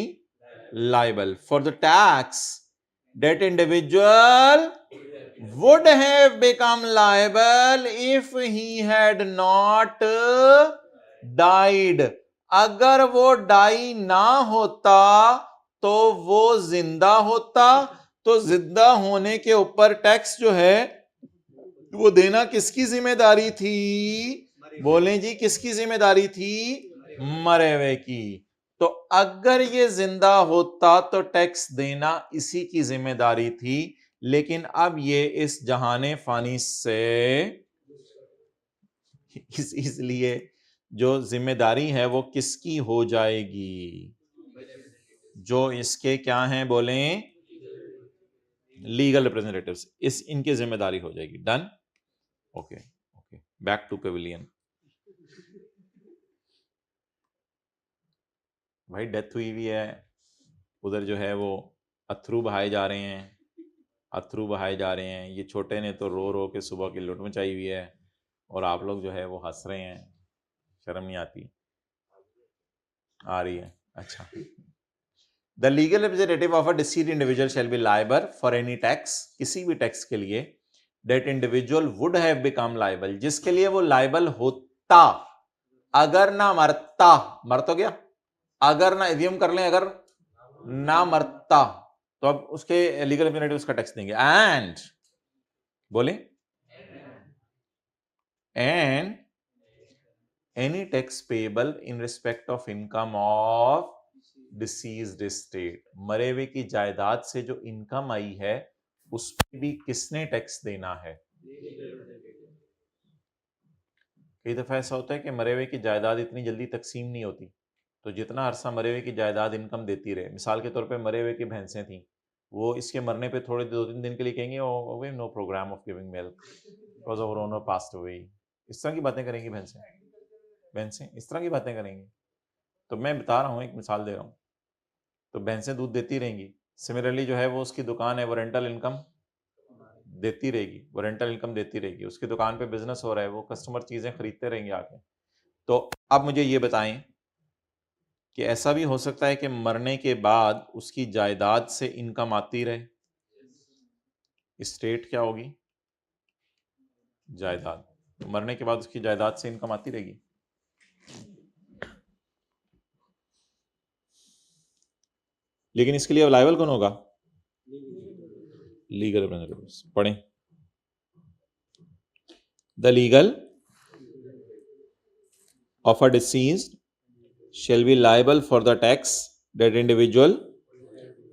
S1: liable for the tax that individual would have become liable if he had not died। अगर वो डाई ना होता तो वो जिंदा होता, तो जिंदा होने के ऊपर टैक्स जो है वो देना किसकी जिम्मेदारी थी? बोलें जी, किसकी जिम्मेदारी थी? मरे हुए की। तो अगर ये जिंदा होता तो टैक्स देना इसी की जिम्मेदारी थी, लेकिन अब ये इस जहाने फानी से इसलिए जो जिम्मेदारी है वो किसकी हो जाएगी? जो इसके क्या हैं बोलें? लीगल रिप्रेजेंटेटिव्स, इस इनकी जिम्मेदारी हो जाएगी। Done? Okay okay, back to pavilion. भाई डेथ हुई हुई है, उधर जो है वो अथरू बहाए जा रहे हैं, अथरू बहाए जा रहे हैं। ये छोटे ने तो रो रो के सुबह की लुट मचाई हुई है, और आप लोग जो है वो हंस रहे हैं, शर्म नहीं आती? आ रही है, अच्छा। The legal representative of a deceased individual shell be liable for any tax, किसी भी टैक्स के लिए, that individual would have become liable, जिसके लिए वो लायबल होता अगर ना मरता। मर तो गया, अगर ना एज्यूम कर लें, अगर ना मरता तो अब उसके लीगल रिप्रेजेंटेटिव उसका टैक्स देंगे। एंड बोले, and any tax payable in respect of income of deceased estate, मरे हुए की जायदाद से जो इनकम आई है उस पर भी किसने टैक्स देना है? कई दफा ऐसा होता है कि मरे हुए की जायदाद इतनी जल्दी तकसीम नहीं होती, तो जितना अरसा मरे हुए की जायदाद इनकम देती रहे। मिसाल के तौर पे मरे हुए की भैंसें थी, वो इसके मरने पे थोड़े 2-3 दिन के लिए कहेंगे oh we no programme of giving milk because our owner passed away. इस तरह की बातें करेंगी भैंसें, भैंसें इस तरह की बातें करेंगी। तो मैं बता रहा हूँ, एक मिसाल दे रहा हूँ। तो भैंसें दूध देती रहेंगी, सिमिलरली जो है वो उसकी दुकान है वो रेंटल इनकम देती रहेगी, वो रेंटल इनकम देती रहेगी। उसकी दुकान पे बिजनेस हो रहा है, वो कस्टमर चीजें खरीदते रहेंगे आके। तो अब मुझे ये बताएं कि ऐसा भी हो सकता है कि मरने के बाद उसकी जायदाद से इनकम आती रहे? स्टेट क्या होगी? जायदाद। तो मरने के बाद उसकी जायदाद से इनकम आती रहेगी। लेकिन इसके लिए लायबल कौन होगा? Legal representatives. पढ़ें, the legal of a deceased shall be liable for the tax that individual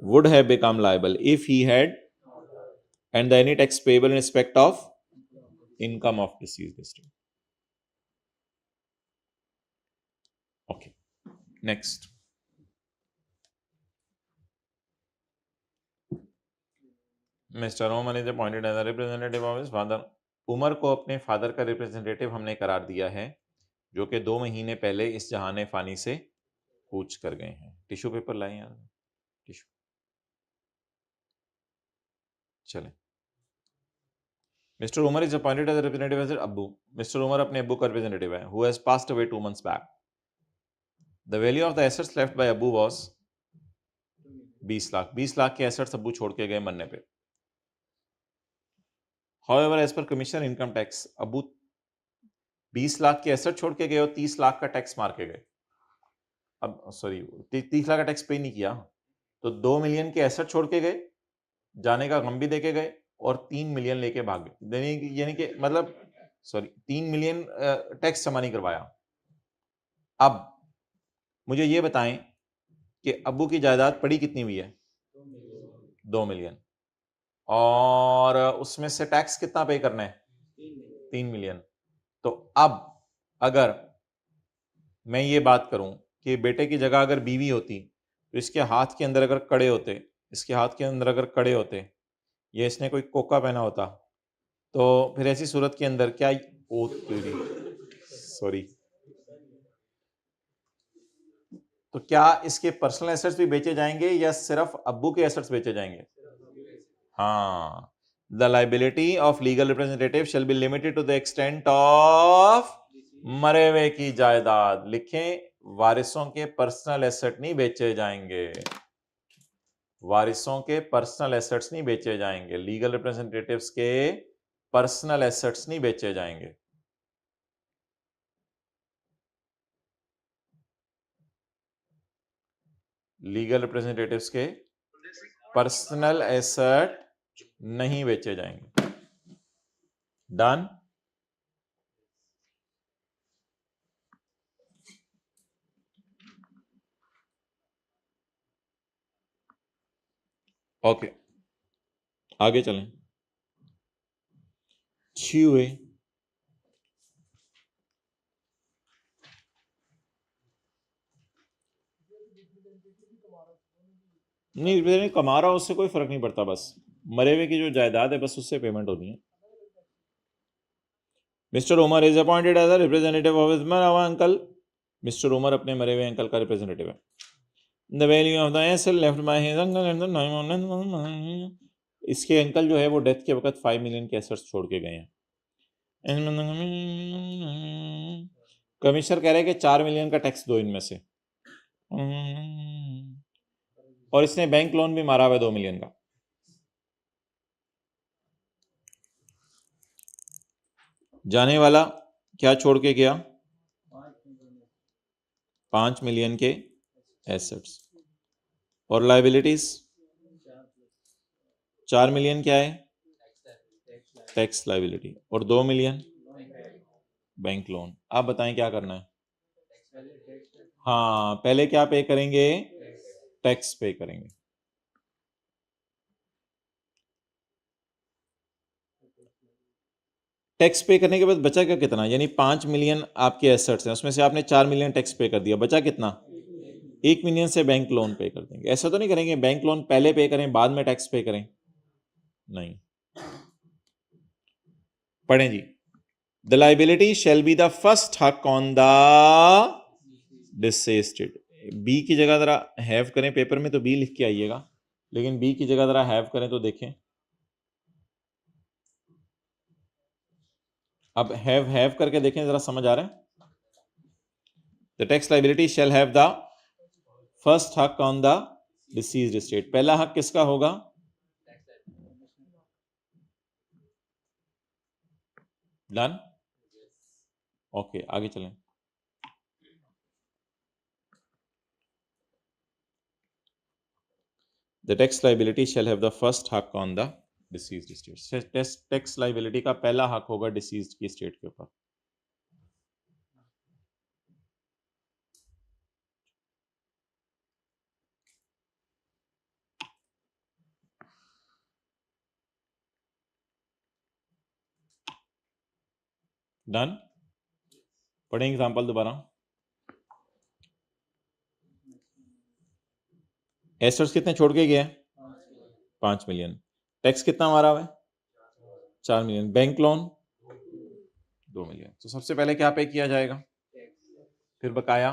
S1: would have become liable if he had, and the any tax payable in respect of income of deceased estate. Okay, next. Mr. Roman is appointed as a representative of his father. Umar को अपने father का representative हमने करार दिया है, जो कि 2 महीने पहले इस जहाने फानी से कूच कर गए हैं। टिश्यू पेपर लाएं यार, टिश्यू। चलें। Mr. Umar is appointed as a representative as Abu. Mr. Umar अपने अब्बू का रिप्रेजेंटेटिव है, who has passed away 2 months back. The value of the assets left by Abu was 20 lakh. 20 lakh के एसेट्स अब्बू छोड़ के गए मरने पे। However, as per Commissioner Income Tax, अब्बू 20 लाख के एसेट छोड़ के गए और 30 लाख का टैक्स मार के गए। अब सॉरी, 30 लाख का टैक्स पे नहीं किया, तो 2 मिलियन के एसेट छोड़ के गए, जाने का गम भी दे के गए, और 3 मिलियन लेके भाग गए, यानी कि मतलब सॉरी 3 मिलियन टैक्स जमा नहीं करवाया। अब मुझे ये बताएं कि अब्बू की जायदाद पड़ी कितनी हुई है? 2 मिलियन। और उसमें से टैक्स कितना पे करना है? 3 मिलियन। तो अब अगर मैं ये बात करूं कि बेटे की जगह अगर बीवी होती तो इसके हाथ के अंदर अगर कड़े होते, इसके हाथ के अंदर अगर कड़े होते या इसने कोई कोका पहना होता, तो फिर ऐसी सूरत के अंदर क्या ओ तेरी सॉरी, तो क्या इसके पर्सनल एसेट्स भी बेचे जाएंगे या सिर्फ अब्बू के एसेट्स बेचे जाएंगे? हाँ, the liability of legal representative shall be limited to the extent of मरे हुए की जायदाद। लिखें, वारिसों के पर्सनल एसेट नहीं बेचे जाएंगे, वारिसों के पर्सनल एसेट्स नहीं बेचे जाएंगे, लीगल रिप्रेजेंटेटिव्स के पर्सनल एसेट्स नहीं बेचे जाएंगे। लीगल रिप्रेजेंटेटिव्स के पर्सनल एसेट नहीं बेचे जाएंगे। डन? ओके, आगे चलें। छुए नहीं, कमा रहा उससे कोई फर्क नहीं पड़ता, बस मरे हुए की जो जायदाद है बस उससे पेमेंट होनी है। Mister Umar is appointed as a representative of his uncle. Mister Umar अपने मरे हुए अंकल का रिप्रेजेंटेटिव है। The value of the asset left by his uncle, इसके अंकल जो है वो डेथ के वक्त 5 मिलियन के एसेट्स छोड़ के गए हैं। कमिश्नर कह रहे हैं कि 4 मिलियन का टैक्स दो इनमें से, और इसने बैंक लोन भी मारा हुआ है 2 मिलियन का। जाने वाला क्या छोड़ के गया? 5 मिलियन के एसेट्स। और लायबिलिटीज 4 मिलियन क्या है? Tax liability. और 2 मिलियन बैंक लोन। आप बताएं क्या करना है? हाँ, पहले क्या पे करेंगे? टैक्स पे करेंगे। टैक्स पे करने के बाद बचा क्या कितना? यानी 5 मिलियन आपके एसेट्स हैं, उसमें से आपने 4 मिलियन टैक्स पे कर दिया, बचा कितना? 1 मिलियन से बैंक लोन पे कर देंगे। ऐसा तो नहीं करेंगे बैंक लोन पहले पे करें बाद में टैक्स पे करें, नहीं। पढ़ें जी। The liability shall be the first हक ऑन द डिसेस्टेड। बी की जगह जरा हैव करें, पेपर में तो बी लिख के आइएगा, लेकिन बी की जगह जरा हैव करें तो देखें। अब हैव करके देखें, जरा समझ आ रहा है? The tax liability shall have the first हक ऑन द डिसीज्ड एस्टेट। पहला हक किसका होगा? डन? ओके, आगे चलें। The tax liability shall have the first hak on the deceased estate. Tax liability का पहला हक होगा डिसीज्ड की स्टेट के ऊपर। डन? पढ़ें एग्जांपल दोबारा। एसेट्स कितने छोड़ के गया? 5 मिलियन। टैक्स कितना हमारा हुआ है? 4 मिलियन। Bank loan 2 million. तो सबसे पहले क्या पे किया जाएगा? फिर बकाया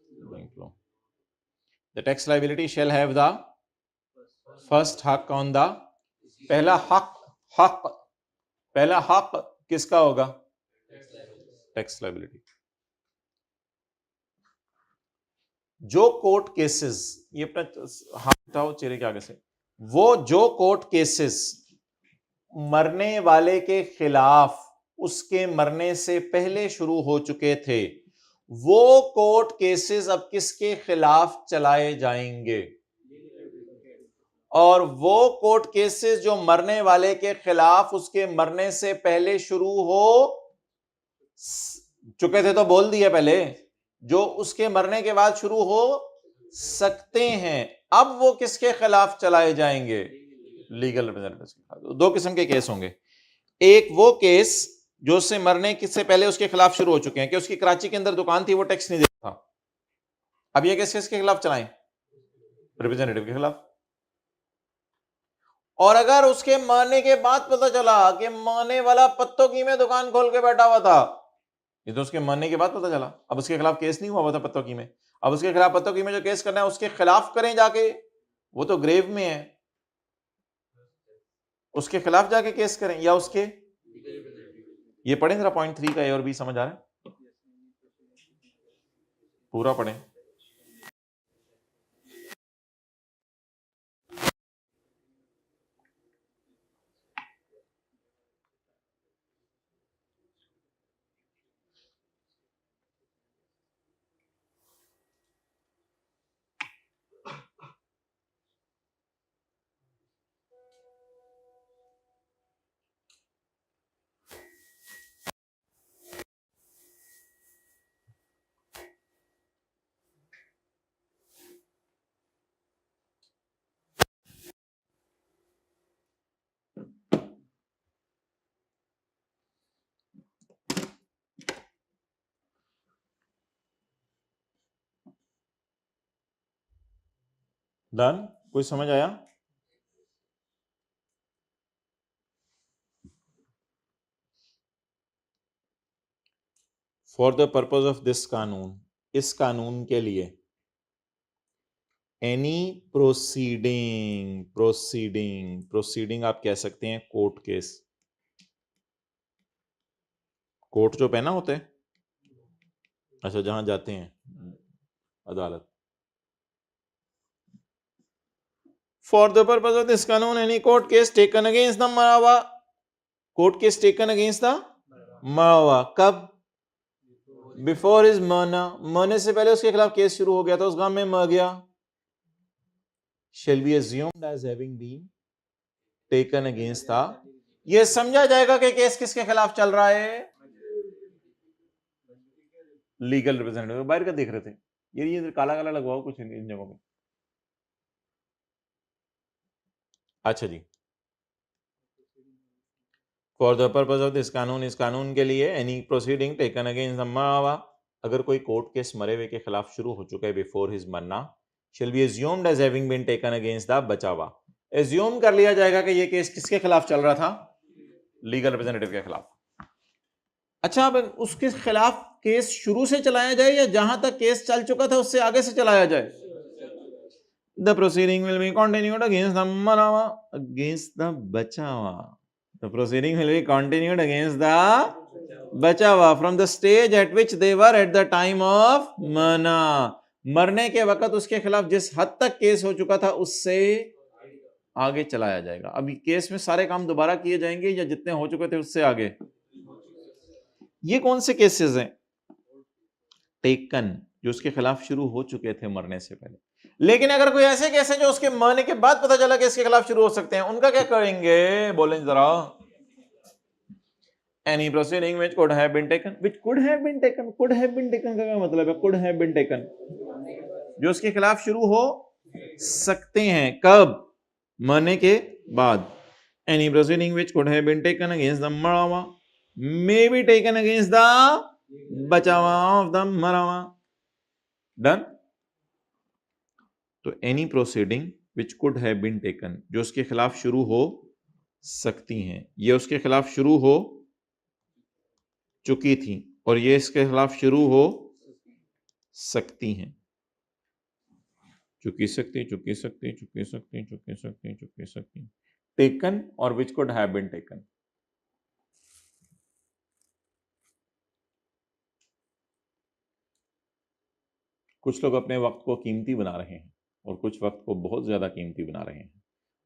S1: bank loan. The tax liability shall have the first हक ऑन द, पहला हक किसका होगा? Tax liability. जो कोर्ट केसेस, ये अपना हाथ उठाओ चेहरे के आगे से, वो जो कोर्ट केसेस मरने वाले के खिलाफ उसके मरने से पहले शुरू हो चुके थे, वो कोर्ट केसेस अब किसके खिलाफ चलाए जाएंगे? और वो कोर्ट केसेस जो मरने वाले के खिलाफ उसके मरने से पहले शुरू हो चुके थे, तो बोल दिया पहले, जो उसके मरने के बाद शुरू हो सकते हैं, अब वो किसके खिलाफ चलाए जाएंगे? लीगल रिप्रेजेंटेटिव्स के खिलाफ। दो किस्म के केस होंगे। एक वो केस जो उससे मरने से पहले उसके खिलाफ शुरू हो चुके हैं, कि उसकी कराची के अंदर दुकान थी, वो टैक्स नहीं देता था, अब ये केस किसके खिलाफ चलाएं? रिप्रेजेंटेटिव के खिलाफ। और अगर उसके मरने के बाद पता चला कि मरने वाला पत्तों की में दुकान खोल के बैठा हुआ था, ये तो उसके मरने के बाद पता चला, अब उसके खिलाफ केस नहीं हुआ था पत्तों की में, अब उसके खिलाफ पत्तों की में जो केस करना है उसके खिलाफ करें जाके, वो तो ग्रेव में है, उसके खिलाफ जाके केस करें, या उसके, ये पढ़ें जरा पॉइंट 3 का, ए और बी समझ आ रहा है? पूरा पढ़ें। डन? कोई समझ आया? For the purpose of this कानून, इस कानून के लिए, एनी प्रोसीडिंग, प्रोसीडिंग आप कह सकते हैं कोर्ट केस, कोर्ट जो पहना होते हैं, अच्छा जहां जाते हैं अदालत। For the purpose of this कानून any court case taken against the मरावा, court case taken against the मरावा, कब? बिफोर हिज मरना, मरने से पहले उसके खिलाफ केस शुरू हो गया था, उस गांव में मर गया, shall be assumed as having been taken against the, ये समझा जाएगा कि केस किसके खिलाफ चल रहा है? Legal representative. बाहर का देख रहे थे, ये काला काला लगवाओ कुछ इन जगहों पे। अच्छा जी, for the purpose of this कानून, इस कानून के लिए, any proceeding taken against the मरावा, अगर कोई कोर्ट केस मरे हुए के खिलाफ शुरू हो चुका है बिफोर हिज मरना, shall be assumed as having been taken against the बचावा, एज्यूम कर लिया जाएगा कि ये केस किसके खिलाफ चल रहा था? लीगल रिप्रेजेंटेटिव के खिलाफ। अच्छा, अब उसके खिलाफ केस शुरू से चलाया जाए या जहां तक केस चल चुका था उससे आगे से चलाया जाए? The proceeding will be continued against the मरावा, अगेंस्ट द बचावा, the proceeding will be continued against the बचावा from the stage at which they were at the time of मरना, मरने के वक्त उसके खिलाफ जिस हद तक केस हो चुका था उससे आगे चलाया जाएगा। अभी केस में सारे काम दोबारा किए जाएंगे या जितने हो चुके थे उससे आगे? ये कौन से केसेस हैं? टेकन, जो उसके खिलाफ शुरू हो चुके थे मरने से पहले। लेकिन अगर कोई ऐसे केस है जो उसके मरने के बाद पता चला कि इसके खिलाफ शुरू हो सकते हैं, उनका क्या करेंगे? बोलें जरा। Any proceeding which could have been taken, which could have been taken, could have been taken का क्या मतलब है? could have been taken, जो उसके खिलाफ शुरू हो सकते हैं, कब? मरने के बाद। Any proceeding which could have been taken against the marawa may be taken against the बचावा of the marawa. Done? तो any proceeding which could have been taken, जो उसके खिलाफ शुरू हो सकती हैं, ये उसके खिलाफ शुरू हो चुकी थी और ये इसके खिलाफ शुरू हो सकती हैं, चुकी सकती, चुकी सकती, चुकी सकती, चुकी सकती, चुकी सकती, टेकन और which could have been taken. कुछ लोग अपने वक्त को कीमती बना रहे हैं और कुछ वक्त को बहुत ज्यादा कीमती बना रहे हैं,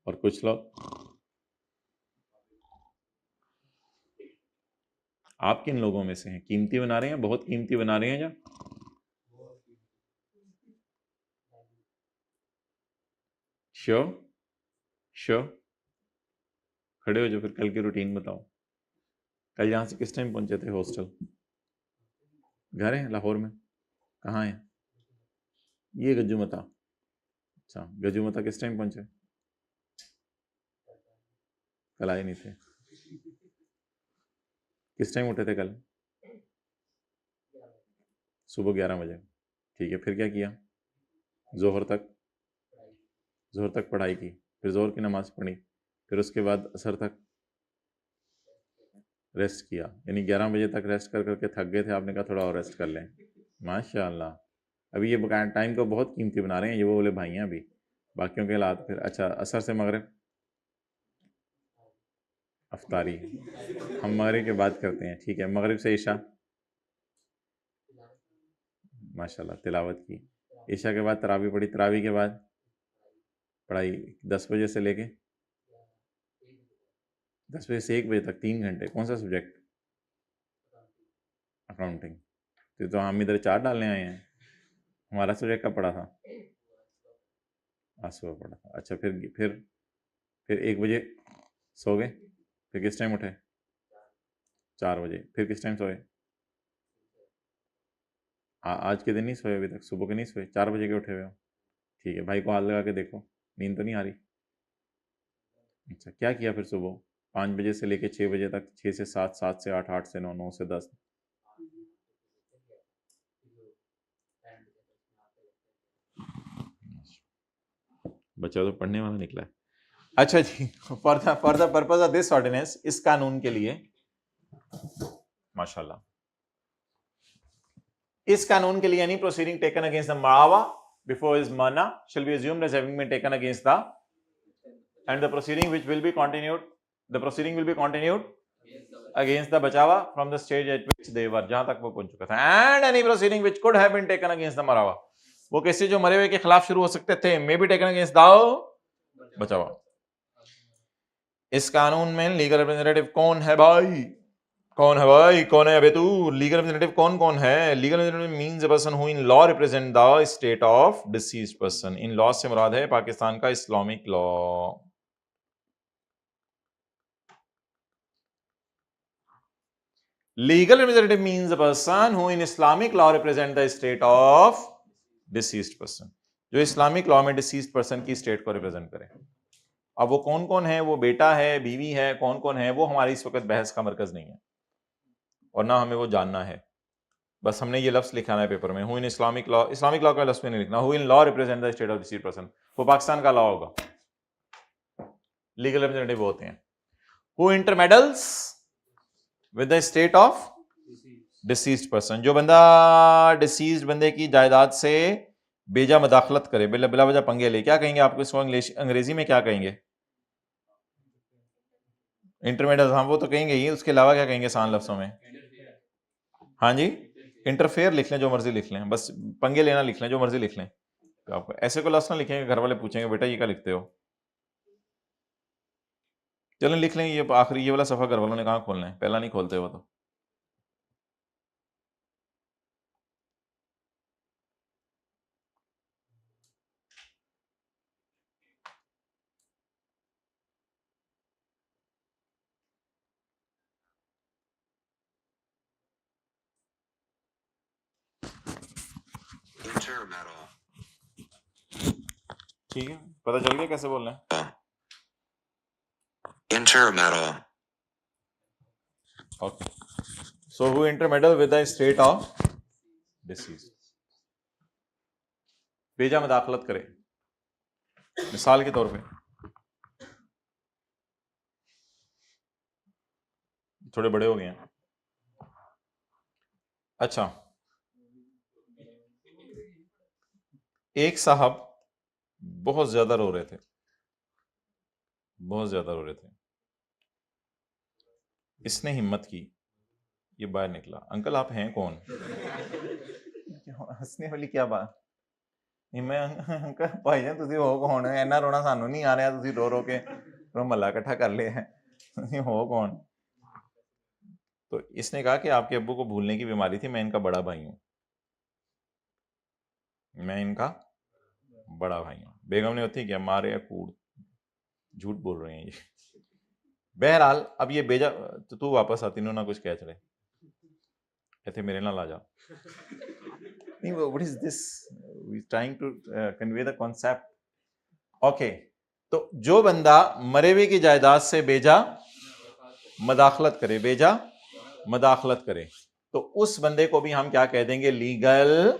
S1: और कुछ लोग, आप किन लोगों में से हैं? कीमती बना रहे हैं, बहुत कीमती बना रहे हैं, या श्योर? श्योर, खड़े हो जो, फिर कल की रूटीन बताओ। कल यहाँ से किस टाइम पहुंचे थे हॉस्टल? घर है लाहौर में? कहाँ है ये? गज्जू मता। अच्छा, गज्जू मता किस टाइम पहुंचे? कल आए नहीं थे। किस टाइम उठे थे कल? सुबह 11 बजे। ठीक है, फिर क्या किया? जोहर तक पढ़ाई की, फिर जोहर की नमाज पढ़ी, फिर उसके बाद असर तक रेस्ट किया। यानी 11 बजे तक रेस्ट कर करके थक गए थे, आपने कहा थोड़ा और रेस्ट कर लें। माशाल्लाह, अभी ये टाइम को बहुत कीमती बना रहे हैं ये वो वाले भाई हैं अभी, बाकियों के हालात। फिर अच्छा, असर से मगरिब अफ्तारी, हम मगरिब की बात करते हैं, ठीक है। मगरिब से ईशा, माशाल्लाह तिलावत की। ईशा के बाद तरावी पढ़ी, तरावी के बाद पढ़ाई 10 बजे से लेके 10 बजे से 1 बजे तक 3 घंटे। कौन सा सब्जेक्ट? अकाउंटिंग। तो हम इधर 4 डालने आए हैं। हमारा सब्जेक्ट कब पढ़ा था? आज सुबह पढ़ा था। अच्छा, फिर 1 बजे सो गए, फिर किस टाइम उठे? 4 बजे। फिर किस टाइम सोए? आज के दिन नहीं सोए अभी तक? सुबह के नहीं सोए? 4 बजे के उठे हुए हो? ठीक है, भाई को हाथ लगा के देखो, नींद तो नहीं आ रही? अच्छा, क्या किया फिर सुबह 5 बजे से लेके 6 बजे तक? 6 से 7, 7 से 8, 8 से 9, 9 से 10। बच्चा तो पढ़ने वाला निकला है। अच्छा जी, for the purpose of this ordinance, इस कानून के लिए, माशाल्लाह, इस कानून के लिए any proceeding taken against the मरावा बिफोर इज मना shall be assumed as having been taken against the, and the proceeding which will be continued, the proceeding will be continued against the बचावा from the stage at which they were, जहां तक वो पहुंच चुका था, and any proceeding which could have been taken against the मरावा, वो cases जो मरे हुए के खिलाफ शुरू हो सकते थे, may be taken against the बचावा। इस कानून में लीगल रिप्रेजेंटेटिव कौन है भाई? कौन है भाई? कौन है अबे तू? लीगल रिप्रेजेंटेटिव कौन कौन है? Legal representative means a person who in law represent the state of deceased person. In law से मुराद है पाकिस्तान का Islamic law. Legal representative means a person who in Islamic law represent the state of deceased person, जो Islamic law में deceased person की state को represent करे। अब वो कौन कौन है? वो बेटा है, बीवी है, कौन कौन है, वो हमारी इस वक्त बहस का मरकज नहीं है, और ना हमें वो जानना है। बस हमने ये लफ्ज लिखाना है पेपर में, who in Islamic law. Islamic law का लफ्ज में नहीं लिखना, who in law represent the state of deceased person, वो पाकिस्तान का लॉ होगा। लीगल रिप्रेजेंटेटिव होते हैं who intermeddles with the state of deceased person, जो बंदा डिसीज्ड बंदे की जायदाद से बेजा मदाखलत करे, बिला वजह पंगे ले। क्या कहेंगे आपको इसको अंग्रेजी में? क्या कहेंगे? इंटरमेडल्स। हाँ, वो तो कहेंगे ही, उसके अलावा क्या कहेंगे आसान लफ्जों में? हाँ जी, इंटरफेयर लिख लें, जो मर्जी लिख लें, बस पंगे लेना लिख लें, जो मर्जी लिख लें। तो आपको ऐसे को लफ्ज ना लिखेंगे, घर वाले पूछेंगे बेटा ये क्या लिखते हो। चलें लिख लें, ये आखिरी ये वाला सफा घर वालों ने कहाँ खोलना है, पहला नहीं खोलते वो तो। ठीक है, पता चल गया कैसे बोलना है? Intermeddle. Okay. So who intermeddle with the state of disease? बेजा मदाखलत करे। मिसाल के तौर पे, थोड़े बड़े हो गए हैं। अच्छा, एक साहब बहुत ज्यादा रो रहे थे, बहुत ज्यादा रो रहे थे। इसने हिम्मत की, ये बाहर निकला। अंकल आप हैं कौन? हंसने वाली क्या बात? मैं अंकल भाईजान तुसी हो कौन है? इन्ना रोना सानू नहीं आ रहा, तुसी रो रो के महला इकट्ठा कर लिया है, तुसी हो कौन? तो इसने कहा कि आपके अब्बू को भूलने की बीमारी थी, मैं इनका बड़ा भाई हूं, मैं इनका बड़ा भाई हूं। बेगम ने होती क्या मारे या कूद, झूठ बोल रहे हैं ये। बहरहाल अब ये भेजा तो तू वापस आती ना कुछ कह चले कहते मेरे ना ला जा। नहीं, what is this, we trying to convey the concept. Okay, तो जो बंदा मरे हुए की जायदाद से बेजा मदाखलत करे, बेजा मदाखलत करे, तो उस बंदे को भी हम क्या कह देंगे, लीगल।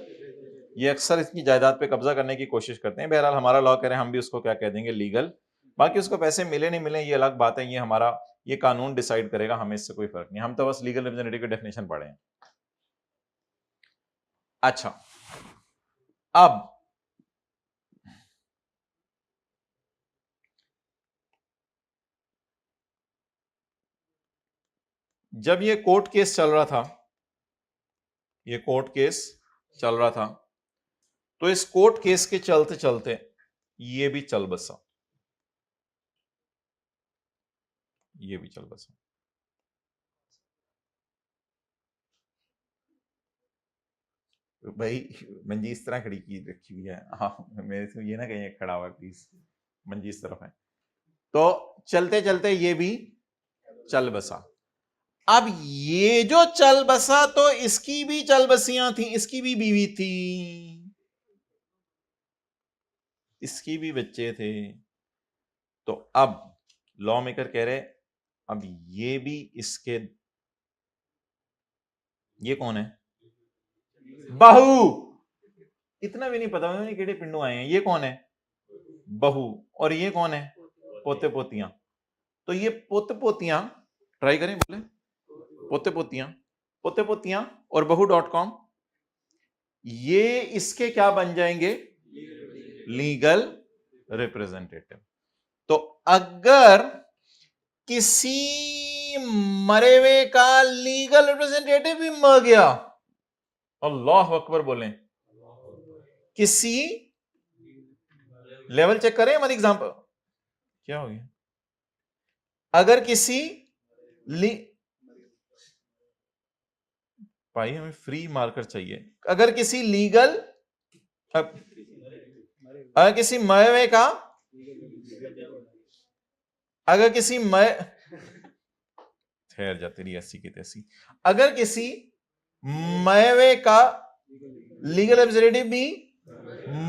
S1: ये अक्सर इसकी जायदाद पे कब्जा करने की कोशिश करते हैं, बहरहाल हमारा लॉ कह रहे हैं, हम भी उसको क्या कह देंगे, लीगल। बाकी उसको पैसे मिले नहीं मिले ये अलग बात है, ये हमारा ये कानून डिसाइड करेगा, हमें इससे कोई फर्क नहीं, हम तो बस लीगल रिप्रेजेंटेटिव की डेफिनेशन पढ़े हैं। अच्छा, अब जब ये कोर्ट केस चल रहा था, ये कोर्ट केस चल रहा था, तो इस कोर्ट केस के चलते चलते ये भी चल बसा, ये भी चल बसा। भाई मंजी इस तरह खड़ी की रखी हुई है, हाँ मेरे से ये ना कहीं खड़ा हुआ है प्लीज, मंजी इस तरफ है। तो चलते चलते ये भी चल बसा। अब ये जो चल बसा तो इसकी भी चल बसियां थी, इसकी भी बीवी थी, इसकी भी बच्चे थे। तो अब लॉ मेकर कह रहे अब ये भी इसके, ये कौन है, बहू। इतना भी नहीं पता मुझे केड़े पिंडू आए हैं, ये कौन है, बहू, और ये कौन है, पोते पोतियां। तो ये पोते पोतियां, ट्राई करें बोले, पोते पोतियां, पोते पोतियां और बहू.com, ये इसके क्या बन जाएंगे, लीगल रिप्रेजेंटेटिव। तो अगर किसी मरे हुए का लीगल रिप्रेजेंटेटिव भी मर गया, अल्लाह अकबर बोलें, किसी, लेवल चेक करें हमारी एग्जांपल क्या हो गया, अगर किसी भाई हमें फ्री मार्कर चाहिए, अगर किसी लीगल, अगर किसी मरे हुए का, अगर किसी ठहर जा तेरी ऐसी की तैसी, अगर किसी मरे हुए का लीगल रिप्रेजेंटेटिव भी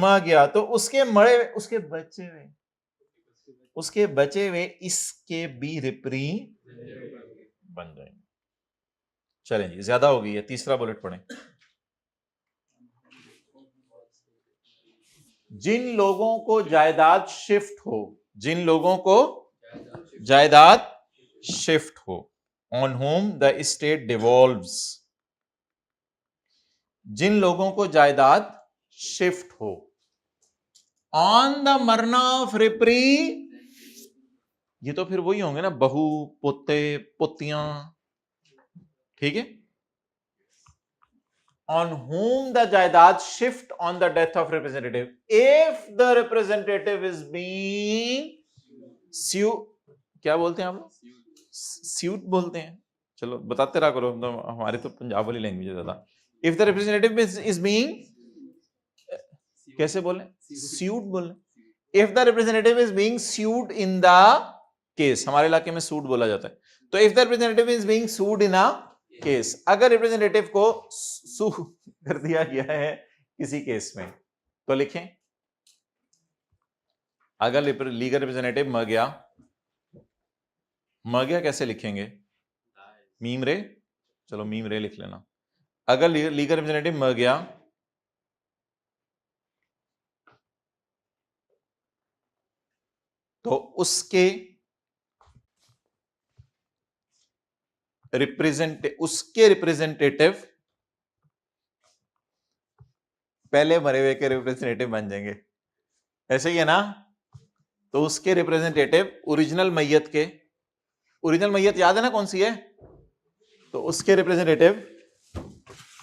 S1: मर गया तो उसके मरे हुए, उसके बचे हुए, उसके बचे हुए इसके भी रिप्री बन जाएंगे। चलें जी, ज्यादा हो गई है, तीसरा बुलेट पढ़ें। जिन लोगों को जायदाद शिफ्ट हो, जिन लोगों को जायदाद शिफ्ट हो, ऑन होम द एस्टेट डिवॉल्व्स, जिन लोगों को जायदाद शिफ्ट हो, ऑन द मरना ऑफ रिप्री, ये तो फिर वही होंगे ना, बहू, पोते, पोतियां, ठीक है। On whom the जायदाद shift on the death of representative, if the representative is being sued, क्या बोलते हैं आप लोग, suit बोलते हैं, चलो बताते रहा करो, तो हमारे तो पंजाब वाली लैंग्वेज है ज्यादा। If the representative is being, कैसे बोले, sued बोले, if the representative is being sued in the case, हमारे इलाके में sued बोला जाता है, तो if the representative is being sued in a case, अगर रिप्रेजेंटेटिव को सू कर दिया गया है किसी केस में, तो लिखें, अगर लीगल रिप्रेजेंटेटिव मर गया, मर गया कैसे लिखेंगे, मीम रे, चलो मीम रे लिख लेना, अगर लीगल रिप्रेजेंटेटिव मर गया तो उसके रिप्रेजेंटेटिव पहले मरे हुए के रिप्रेजेंटेटिव बन जाएंगे, ऐसे ही है ना। तो उसके रिप्रेजेंटेटिव ओरिजिनल मैयत के, ओरिजिनल मैयत याद है ना कौन सी है, तो उसके रिप्रेजेंटेटिव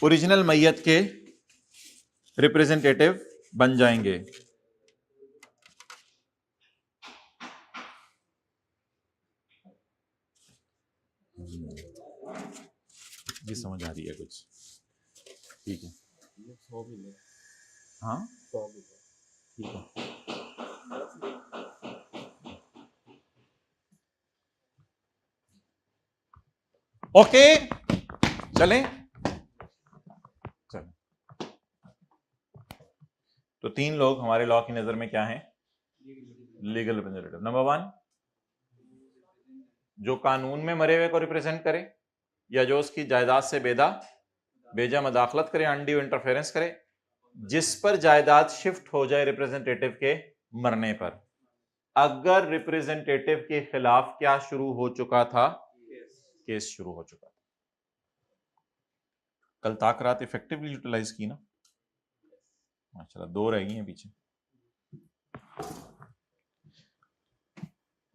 S1: ओरिजिनल मैयत के रिप्रेजेंटेटिव बन जाएंगे। ये समझ आ रही है कुछ, ठीक है, हाँ ठीक है। ओके चलें। तो 3 लोग हमारे लॉ की नजर में क्या हैं? Legal representative. नंबर 1, जो कानून में मरे हुए को रिप्रेजेंट करे या जो उसकी जायदाद से बेजा मदाखलत करे, अनड्यू इंटरफेरेंस करे, जिस पर जायदाद शिफ्ट हो जाए रिप्रेजेंटेटिव के मरने पर। अगर रिप्रेजेंटेटिव के खिलाफ क्या शुरू हो चुका था? केस शुरू हो चुका था। कल ताकरात इफेक्टिवली यूटिलाइज की ना? माशाल्लाह, 2 रह गई हैं पीछे।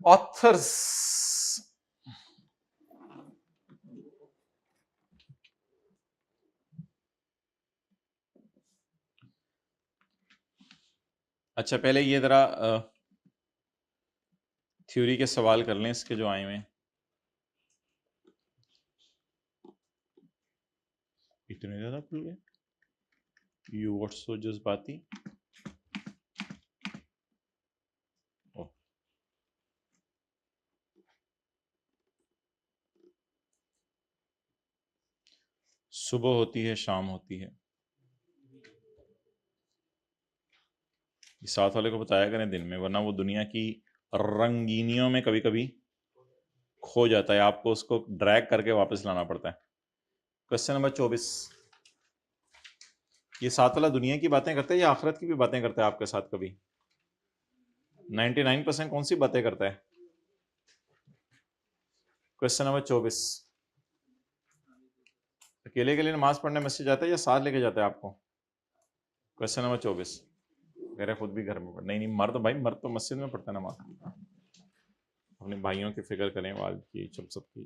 S1: ऑथर्स, अच्छा पहले ये जरा थ्योरी के सवाल कर लें इसके जो आए हुए हैं। इतने ज्यादा खुल गए? यू व्हाट सो जज्बाती। सुबह होती है, शाम होती है। साथ वाले को बताया करें दिन में, वरना वो दुनिया की रंगीनियों में कभी कभी खो जाता है, आपको उसको ड्रैग करके वापस लाना पड़ता है। क्वेश्चन नंबर 24, ये साथ वाला दुनिया की बातें करता है या आखिरत की भी बातें करता है आपके साथ कभी? 99% कौन सी बातें करता है? क्वेश्चन नंबर 24, अकेले के लिए नमाज पढ़ने मस्जिद जाता है या साथ लेके जाता है आपको? क्वेश्चन नंबर 24, कह रहे खुद भी घर में पढ़, नहीं मर्द भाई, मर्द तो मस्जिद में पढ़ता है नमाज। अपने भाइयों की फिक्र करें, वालिद की, सब की।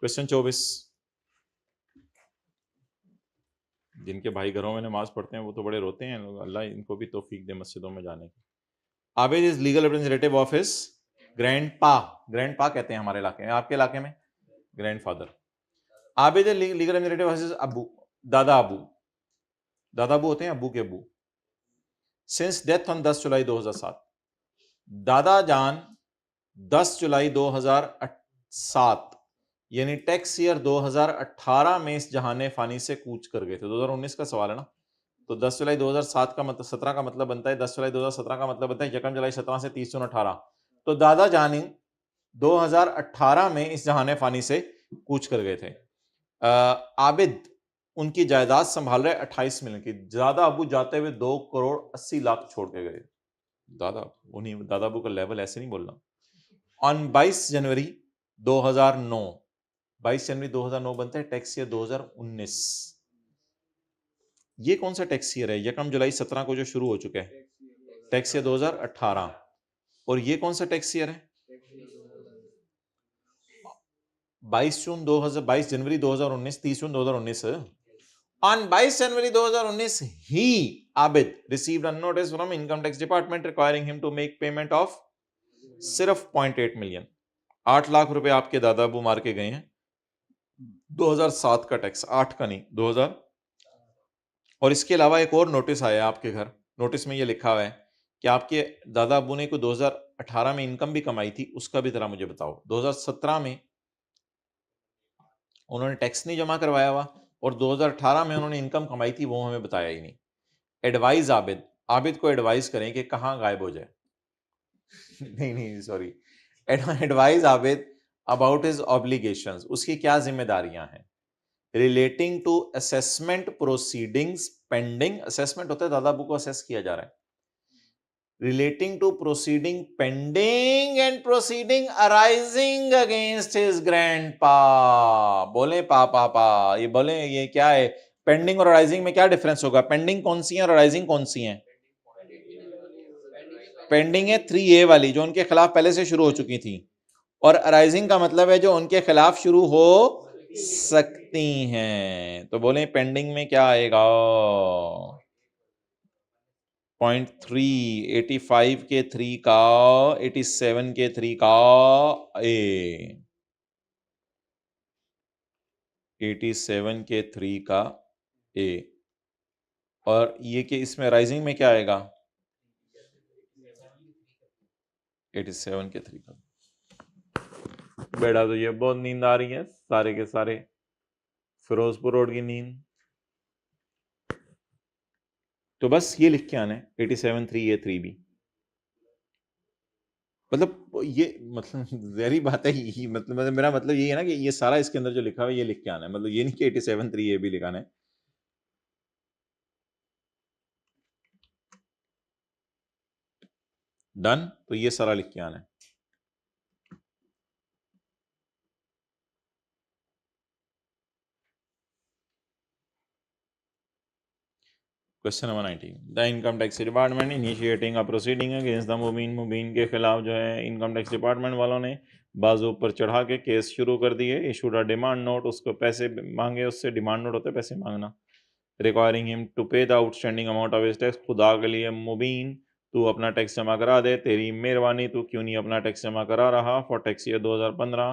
S1: क्वेश्चन 24, जिनके भाई घरों में नमाज पढ़ते हैं वो तो बड़े रोते हैं, अल्लाह इनको भी तौफीक दे मस्जिदों में जाने की। Abid is legal representative of his grandpa. Grandpa कहते हैं हमारे इलाके में, आपके इलाके में grandfather. Abid legal representative of his Abu, दादा अबू। दादा अबू होते हैं अबू के अबू। सिंस डेथ ऑन 10 जुलाई 2007, दादा जान 10 जुलाई 2007 यानी टैक्स ईयर 2018 में इस जहाने फानी से कूच कर गए थे। 2019 का सवाल है ना, तो 10 जुलाई 2007 का मतलब 17 का मतलब बनता है, 10 जुलाई 2017 का मतलब बनता है 1 जुलाई 17 से 30 जून 18। तो दादा जानी 2018 में इस जहाने फानी से कूच कर गए थे। आबिद उनकी जायदाद संभाल रहे 28 मिलियन की। दादा अबू जाते हुए 2 करोड़ 80 लाख छोड़ के गए। दादा अबू का लेवल ऐसे नहीं बोलना। ऑन 22 जनवरी 2009, 22 जनवरी 2009 बनता है टैक्स ईयर 2019। ये कौन सा टैक्स ईयर है? 1 जुलाई 17 को जो शुरू हो चुका है टैक्स ईयर 2018। और ये कौन सा टैक्स ईयर है? 22 जनवरी 2019, 30 जून 2019। On 22 January 2019 he Abid received a notice from income tax department requiring him to make payment of सिर्फ 0.8 मिलियन। 8 लाख रुपए आपके दादा अबू मार के गए हैं। 2007 का टैक्स, 8 का नहीं, 2000। और इसके अलावा एक और नोटिस आया आपके घर। नोटिस में ये लिखा हुआ है कि आपके दादा अबू ने को 2018 में इनकम भी कमाई थी, उसका भी जरा मुझे बताओ। 2017 में उन्होंने टैक्स नहीं जमा करवाया हुआ और 2018 में उन्होंने इनकम कमाई थी, वो हमें बताया ही नहीं। एडवाइज आबिद, आबिद को एडवाइस करें कि कहाँ गायब हो जाए। नहीं sorry, advise Abid about his obligations, उसकी क्या जिम्मेदारियां हैं relating to assessment proceedings pending. Assessment होता है दादा अबू को असेस किया जा रहा है। Relating to proceeding pending and proceeding arising against his grandpa. बोले पा ये बोले ये क्या है? पेंडिंग और अराइजिंग में क्या डिफरेंस होगा? पेंडिंग कौन सी है और अराइजिंग कौन सी है? पेंडिंग है 3A वाली जो उनके खिलाफ पहले से शुरू हो चुकी थी, और अराइजिंग का मतलब है जो उनके खिलाफ शुरू हो सकती हैं। तो बोले पेंडिंग में क्या आएगा? 0.3, 85 के 3 का, 87 के 3 का ए, 87 के 3 का ए। और ये कि इसमें राइजिंग में क्या आएगा? 87 के 3 का। बेटा तो ये बहुत नींद आ रही है, सारे के सारे फिरोजपुर रोड की नींद। तो बस ये लिख के आना है 87(3)(a)(3)(b। मतलब ये मतलब जहरी बात है ये, मतलब मेरा मतलब ये है ना कि ये सारा इसके अंदर जो लिखा हुआ है ये लिख के आना है, मतलब ये नहीं कि 87(3)(a)(b) लिखाना है। डन, तो ये सारा लिख के आना है। Question number 19, the income tax department initiating a proceeding against the Mubin. Mubin के खिलाफ जो है इनकम टैक्स डिपार्टमेंट वालों ने बाजू पर चढ़ा के केस शुरू कर दिए। इशूड अ डिमांड नोट, उसको पैसे मांगे, उससे डिमांड नोट होता है पैसे मांगना। रिक्वायरिंग हिम टू पे the outstanding amount of his tax. खुदा के लिए मुबीन तू अपना टैक्स जमा करा दे, तेरी मेहरबानी, तू क्यों नहीं अपना टैक्स जमा करा रहा for tax year 2015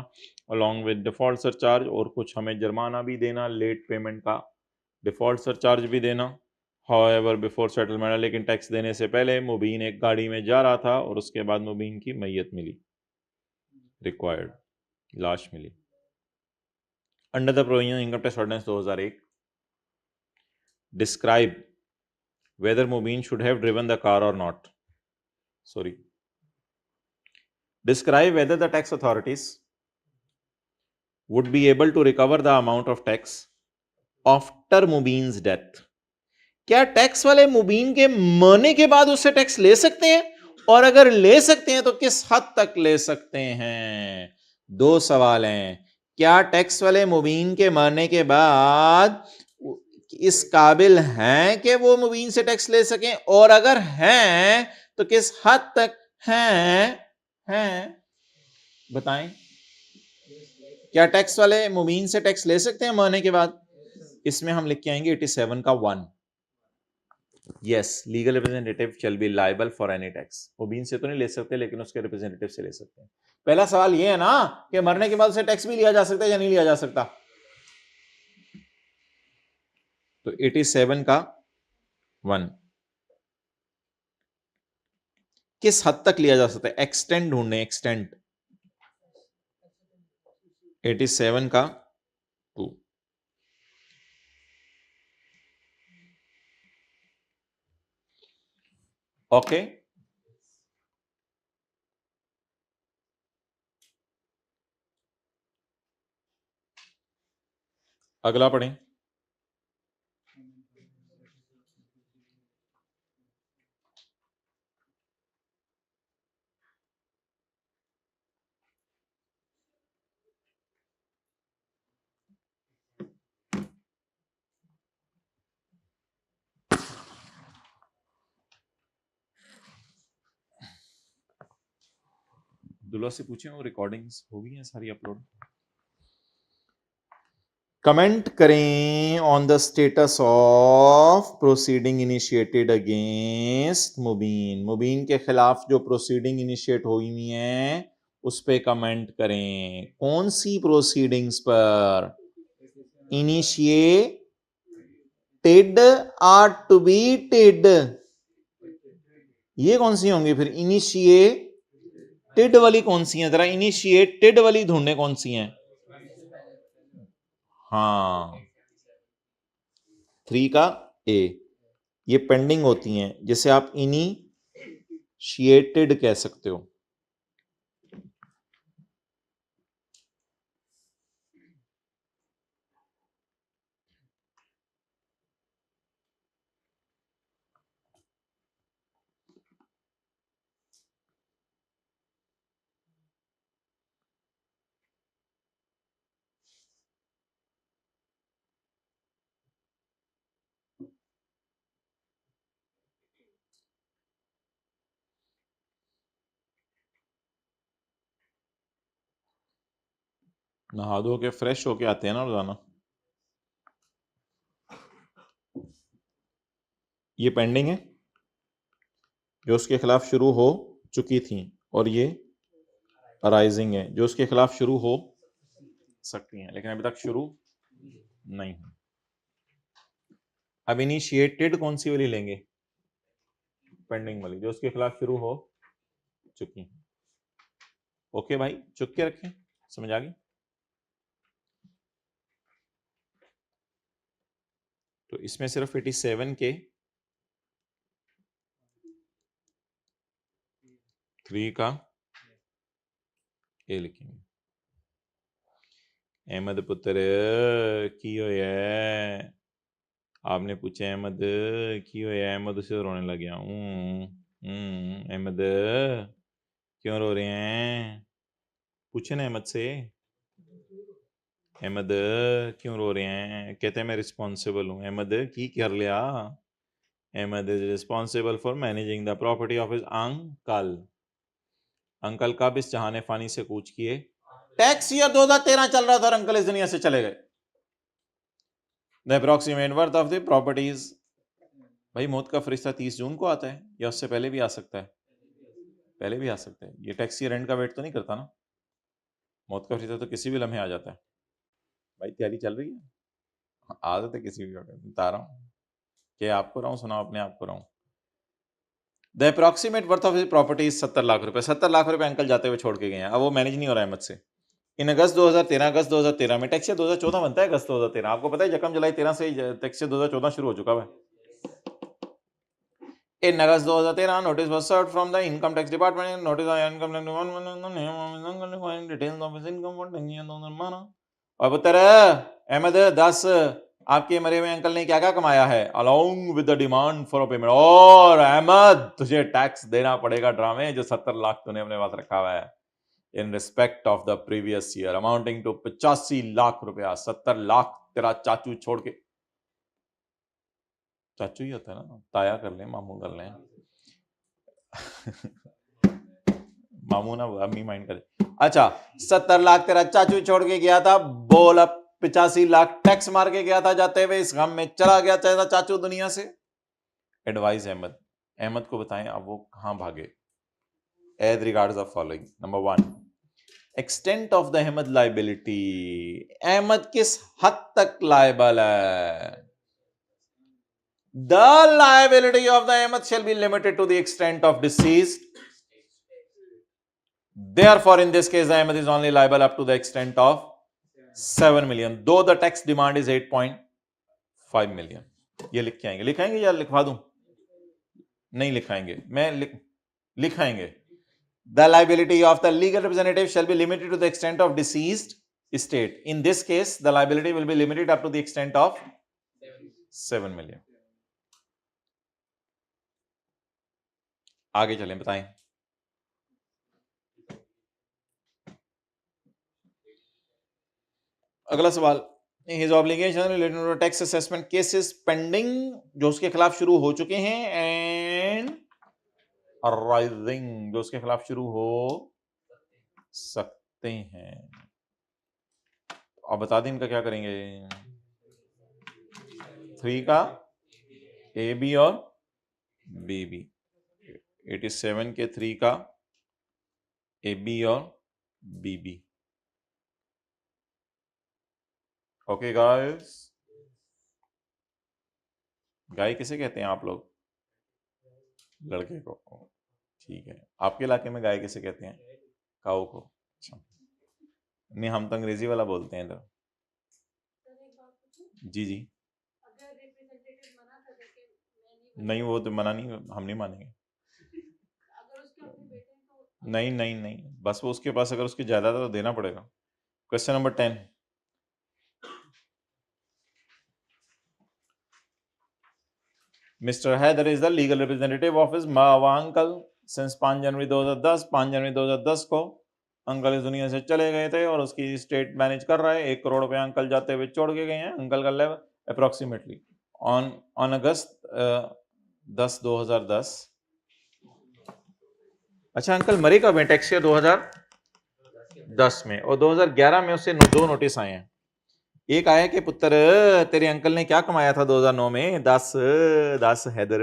S1: along with default surcharge, और कुछ हमें जुर्माना भी देना, लेट पेमेंट का डिफॉल्ट सरचार्ज भी देना। हाउएवर बिफोर सेटलमेंट, लेकिन टैक्स देने से पहले मुबीन एक गाड़ी में जा रहा था और उसके बाद मुबीन की मैयत मिली, रिक्वायर्ड लाश मिली। Under the provision income tax ordinance 2001, describe whether Mubin should have driven the car or not. Sorry. Describe whether the tax authorities would be able to recover the amount of tax after Mubin's death. क्या tax वाले मुबीन के मरने के बाद उससे tax ले सकते हैं, और अगर ले सकते हैं तो किस हद तक ले सकते हैं? दो सवाल हैं। क्या टैक्स वाले मुबीन के मरने के बाद इस काबिल हैं कि वो मुबीन से टैक्स ले सकें, और अगर हैं तो किस हद तक हैं बताएं। क्या टैक्स वाले मुबीन से टैक्स ले सकते हैं मरने के बाद? इसमें हम लिख के आएंगे 87 का 1, yes, legal representative shall be liable for any tax. Mubin से तो नहीं ले सकते लेकिन उसके रिप्रेजेंटेटिव से ले सकते हैं। पहला सवाल ये है ना कि मरने के बाद उसे टैक्स भी लिया जा सकता है या नहीं लिया जा सकता। तो 87 का 1, किस हद तक लिया जा सकता है? एक्सटेंड ढूंढने, एक्सटेंड। 87 का 2, ओके। अगला पढ़ें। दुल्हा से पूछें वो रिकॉर्डिंग्स हो गई हैं सारी अपलोड। कमेंट करें on the status of proceeding initiated against Mubin. Mubin के खिलाफ जो प्रोसीडिंग इनिशिएट हुई है उस पे कमेंट करें। कौन सी प्रोसीडिंग्स पर? इनिशिएटेड आर टू बी टेड, ये कौन सी होंगी फिर? इनिशिएटेड वाली कौन सी है? जरा इनिशिएटेड वाली ढूंढने कौन सी हैं। हाँ, 3 का ए, ये पेंडिंग होती हैं, जिसे आप इनिशिएटेड कह सकते हो। नहा धो के फ्रेश होके आते हैं ना रोजाना। ये पेंडिंग है जो उसके खिलाफ शुरू हो चुकी थी, और ये अराइजिंग है जो उसके खिलाफ शुरू हो सकती हैं लेकिन अभी तक शुरू नहीं हुई। अब इनिशिएटेड कौन सी वाली लेंगे? पेंडिंग वाली, जो उसके खिलाफ शुरू हो चुकी है। ओके भाई, चुप के रखें, समझ आ गई? तो इसमें सिर्फ 87 के 3 का ए लिखेंगे। अहमद पुत्र की होया, आपने पूछा अहमद की होया, अहमद उसे रोने लग गया। अहमद क्यों रो रहे हैं? पूछे ना अहमद से, अहमद क्यों रो रहे हैं? कहते हैं मैं रिस्पॉन्सिबल हूँ। अहमद की कर लिया? Ahmed is responsible for managing the property of his uncle. Uncle कब इस जहाने फानी से कूच किए? टैक्स ईयर 2013 चल रहा था और अंकल इस दुनिया से चले गए। The approximate worth of the properties, भाई मौत का फरिश्ता 30 जून को आता है या उससे पहले भी आ सकता है? पहले भी आ सकता है। ये टैक्स ईयर एंड का वेट तो नहीं करता ना, मौत का फरिश्ता तो किसी भी लम्हे आ जाता है। भाई तैयारी चल रही है, आदत है किसी भी बता रहा हूँ कि आपको रहा हूँ सुनाओ, अपने आप को रहा हूँ। The approximate worth of property 70 lakh रुपए। 70 लाख रुपए अंकल जाते हुए छोड़ के गए हैं। अब वो मैनेज नहीं हो रहा है अहमद से। इन अगस्त 2013 में टैक्स 2014 बनता है। अगस्त 2013 आपको पता है, जकम जुलाई 13 से टैक्स 2014 शुरू हो चुका है। In August 2013, notice was served from the Income Tax Department. Notice of income tax department details of his income for 10 years 2012। और पुत्र अहमद 10 आपके मरे हुए अंकल ने क्या क्या कमाया है, along with the demand for a payment। और अहमद तुझे टैक्स देना पड़ेगा ड्रामे जो 70 लाख तूने अपने पास रखा हुआ है in respect of the previous year amounting to 85 lakh रुपया। 70 लाख तेरा चाचू छोड़ के, चाचू ही होता है ना, ताया कर लें, मामू कर लें मामू ना अम्मी माइंड करे। अच्छा 70 लाख तेरा चाचू छोड़ के गया था, बोल अब 85 लाख टैक्स मार के गया था जाते हुए, इस गम में चला गया था चाचू दुनिया से। एडवाइस अहमद, अहमद को बताएं अब वो कहां भागे। As regards the following. Number 1, extent of the Ahmed liability. Ahmed किस हद तक लायबल है? The liability of the Ahmed shall be limited to the extent of deceased. Therefore, in this case, the Ahmed is only liable up to the extent of 7 million, though the tax demand is 8.5 million. ये लिख के आएंगे, लिखाएंगे या लिखवा दूं? नहीं लिखाएंगे, मैं लिखाएंगे। The liability of the legal representative shall be limited to the extent of deceased estate. In this case, the liability will be limited up to the extent of 7 million. आगे चलें, बताएं। अगला सवाल, his obligation related to tax assessment cases pending, जो उसके खिलाफ शुरू हो चुके हैं, and arising, जो उसके खिलाफ शुरू हो सकते हैं। अब बता दें इनका क्या करेंगे। 3 का ए बी और बी बी। 87 के 3 का ए बी और बी बी। ओके गाइस, गाय किसे कहते हैं आप लोग? लड़के को, ठीक है। आपके इलाके में गाय किसे कहते हैं? काऊ को। अच्छा, नहीं हम तो अंग्रेजी वाला बोलते हैं इधर। जी जी, नहीं वो तो मना नहीं, हम नहीं मानेंगे। नहीं नहीं नहीं, बस वो उसके पास अगर उसकी जायदाद है तो देना पड़ेगा। Question number 10, Mr. Haider is the legal representative of his uncle since 5 जनवरी 2010। 5 जनवरी 2010 को अंकल इस दुनिया से चले गए थे और उसकी स्टेट मैनेज कर रहा है। 1 करोड़ रुपए अंकल जाते हुए छोड़ के गए हैं। अंकल का लेवल अप्रोक्सीमेटली ऑन अगस्त 10 2010। अच्छा अंकल मरे कब है? टैक्स ईयर 2010 में, और 2011 में उससे 2 नोटिस आए हैं। एक आया कि पुत्र तेरे अंकल ने क्या कमाया था 2009 में, 10 हैदर,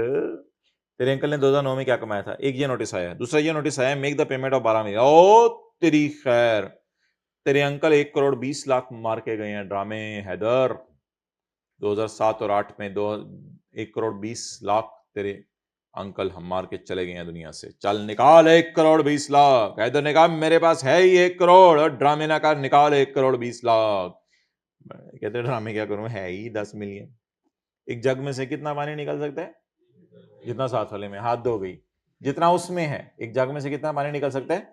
S1: तेरे अंकल ने 2009 में क्या कमाया था। एक ये नोटिस आया। दूसरा ये नोटिस आया, make the payment of 12 million. ओ तेरी खैर, तेरे अंकल 1 करोड़ 20 लाख मार के गए हैं ड्रामे हैदर। 2007 और 8 में 1 करोड़ 20 लाख तेरे अंकल हम मार के चले गए हैं दुनिया से, चल निकाल 1,20,00,000। हैदर ने कहा मेरे पास है ही 1 करोड़, और ड्रामे ना कर, निकाल 1,20,00,000। कहते ड्रामे क्या करूं, है ही 10 मिलियन। एक जग में से कितना पानी निकल सकता है? जितना साथ वाले में, हाथ धो गई, जितना उसमें है। एक जग में से कितना पानी निकल सकता है?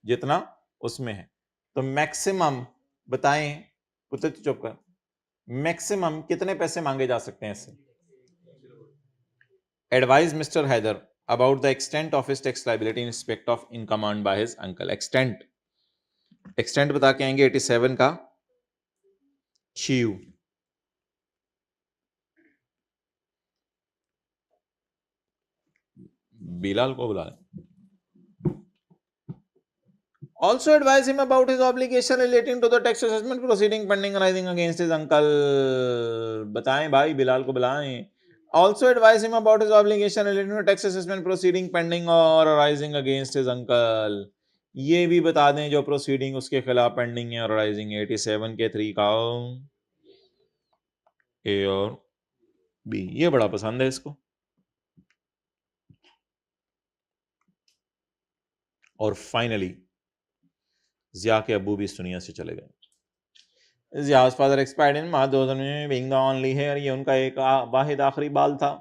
S1: जितना उसमें है। तो मैक्सिमम बताएं, पुत्र चुप कर, मैक्सिमम कितने पैसे मांगे जा सकते हैं इससे? Advise Mr. Haider about the extent of his tax liability in respect of income earned by his uncle. Extent बता के आएंगे 87 का Chiu. बिलाल को बुला लें। Also advise him about his obligation relating to the tax assessment proceeding pending arising against his uncle. बताएं भाई, बिलाल को बुलाएं। Also advise him about his obligation relating to tax assessment proceeding pending or arising against his uncle. ये भी बता दें जो proceeding उसके खिलाफ पेंडिंग है और अराइजिंग 87 के 3 का ए और बी। ये बड़ा पसंद है इसको। और फाइनली जिया के अब्बू भी इस दुनिया से चले गए। जिया's father expired in March 2000 being the only heir। ये उनका एक वाहिद आखिरी बाल था।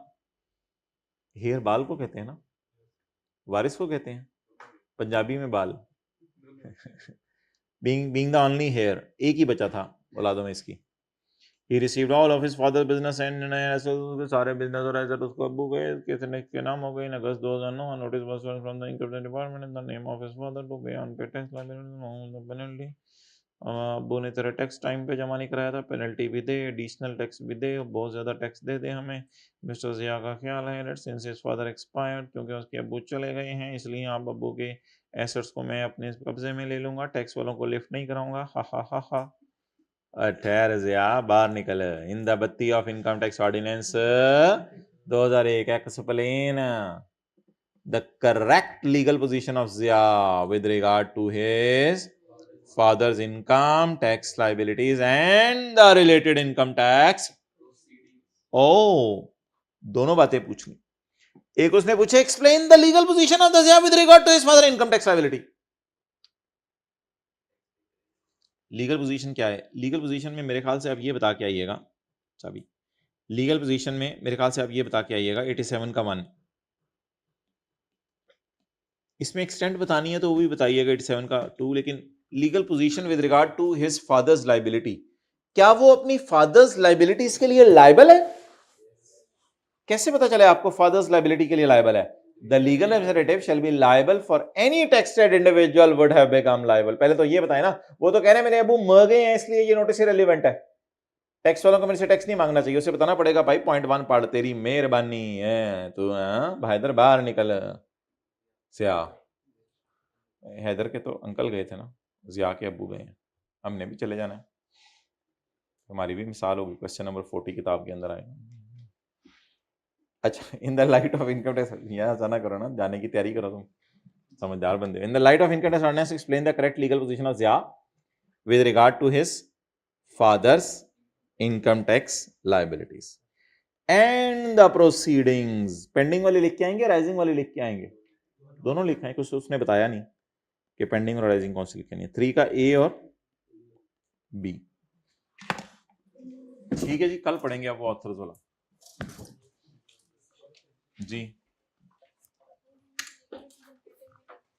S1: हेयर बाल को कहते हैं ना, वारिस को कहते हैं पंजाबी में बाल। being the only heir, एक ही बचा था औलादों में इसकी। He received all of his father's business and सारे बिजनेस और एसेट उसको अब्बू गए के नाम हो गए। In August 2009 notice was sent from the income tax department in the name of his father to pay unpaid tax liability penalty। अब्बू ने तेरा टैक्स टाइम पे जमा नहीं कराया था, पेनल्टी भी दे, एडिशनल टैक्स भी दे, बहुत ज़्यादा टैक्स दे हमें। मिस्टर जिया का ख्याल है सिंस हिज फादर एक्सपायर्ड, क्योंकि उसके अब्बू चले गए हैं इसलिए आप अब्बू के एसेट्स को मैं अपने कब्जे में ले लूँगा, टैक्स वालों को लिफ्ट नहीं कराऊंगा। हा हा हा हा। ठहर जिया, बाहर निकल। इन द बत्ती of income tax ordinance 2001 explain the correct legal position of Zia with regard to his father's income tax liabilities and the related income tax। दोनों बातें पूछनी। एक उसने पूछे explain the legal position of the Zia with regard to his father income tax liability। Legal position क्या है? Legal position में मेरे ख्याल से आप ये बता के आइएगा, चाबी लीगल पोजीशन में मेरे ख्याल से आप ये बता के आइएगा 87 का 1। इसमें एक्सटेंट बतानी है तो वो भी बताइएगा 87 का 2। लेकिन legal position with regard to his father's liability, क्या वो अपनी फादर्स लाइबिलिटीज के लिए लायबल है? कैसे पता चले आपको फादर्स लाइबिलिटी के लिए लायबल है? The legal representative shall be liable for any taxed individual would have become liable. पहले तो ये बताए ना, वो तो कह रहे हैं मेरे अबू मर गए हैं इसलिए ये नोटिस रिलेवेंट है, टैक्स वालों को मेरे से टैक्स नहीं मांगना चाहिए। उसे बताना पड़ेगा भाई पॉइंट 1 पढ़, तेरी मेहरबानी है तू हैदर बाहर निकल। सिया हैदर के तो अंकल गए थे ना, जिया के अब्बू गए हैं, हमने भी चले जाना है, हमारी भी मिसाल होगी। क्वेश्चन नंबर 40 किताब के अंदर आए। अच्छा, इन the light of income tax, यहाँ ऐसा ना करो ना, जाने की तैयारी करो तुम, समझदार बंदे। In the light of income tax ordinance explain the correct legal position of Zia with regard to his father's income tax liabilities and the proceedings. Pending वाले लिख के आएंगे, राइजिंग वाले लिख के आएंगे? दोनों लिखा है, कुछ उसने बताया नहीं कि पेंडिंग और राइजिंग कौन सी लिखनी है। 3 का ए और बी। ठीक है जी, कल पढ़ेंगे आप वो ऑथर्स वाला जी।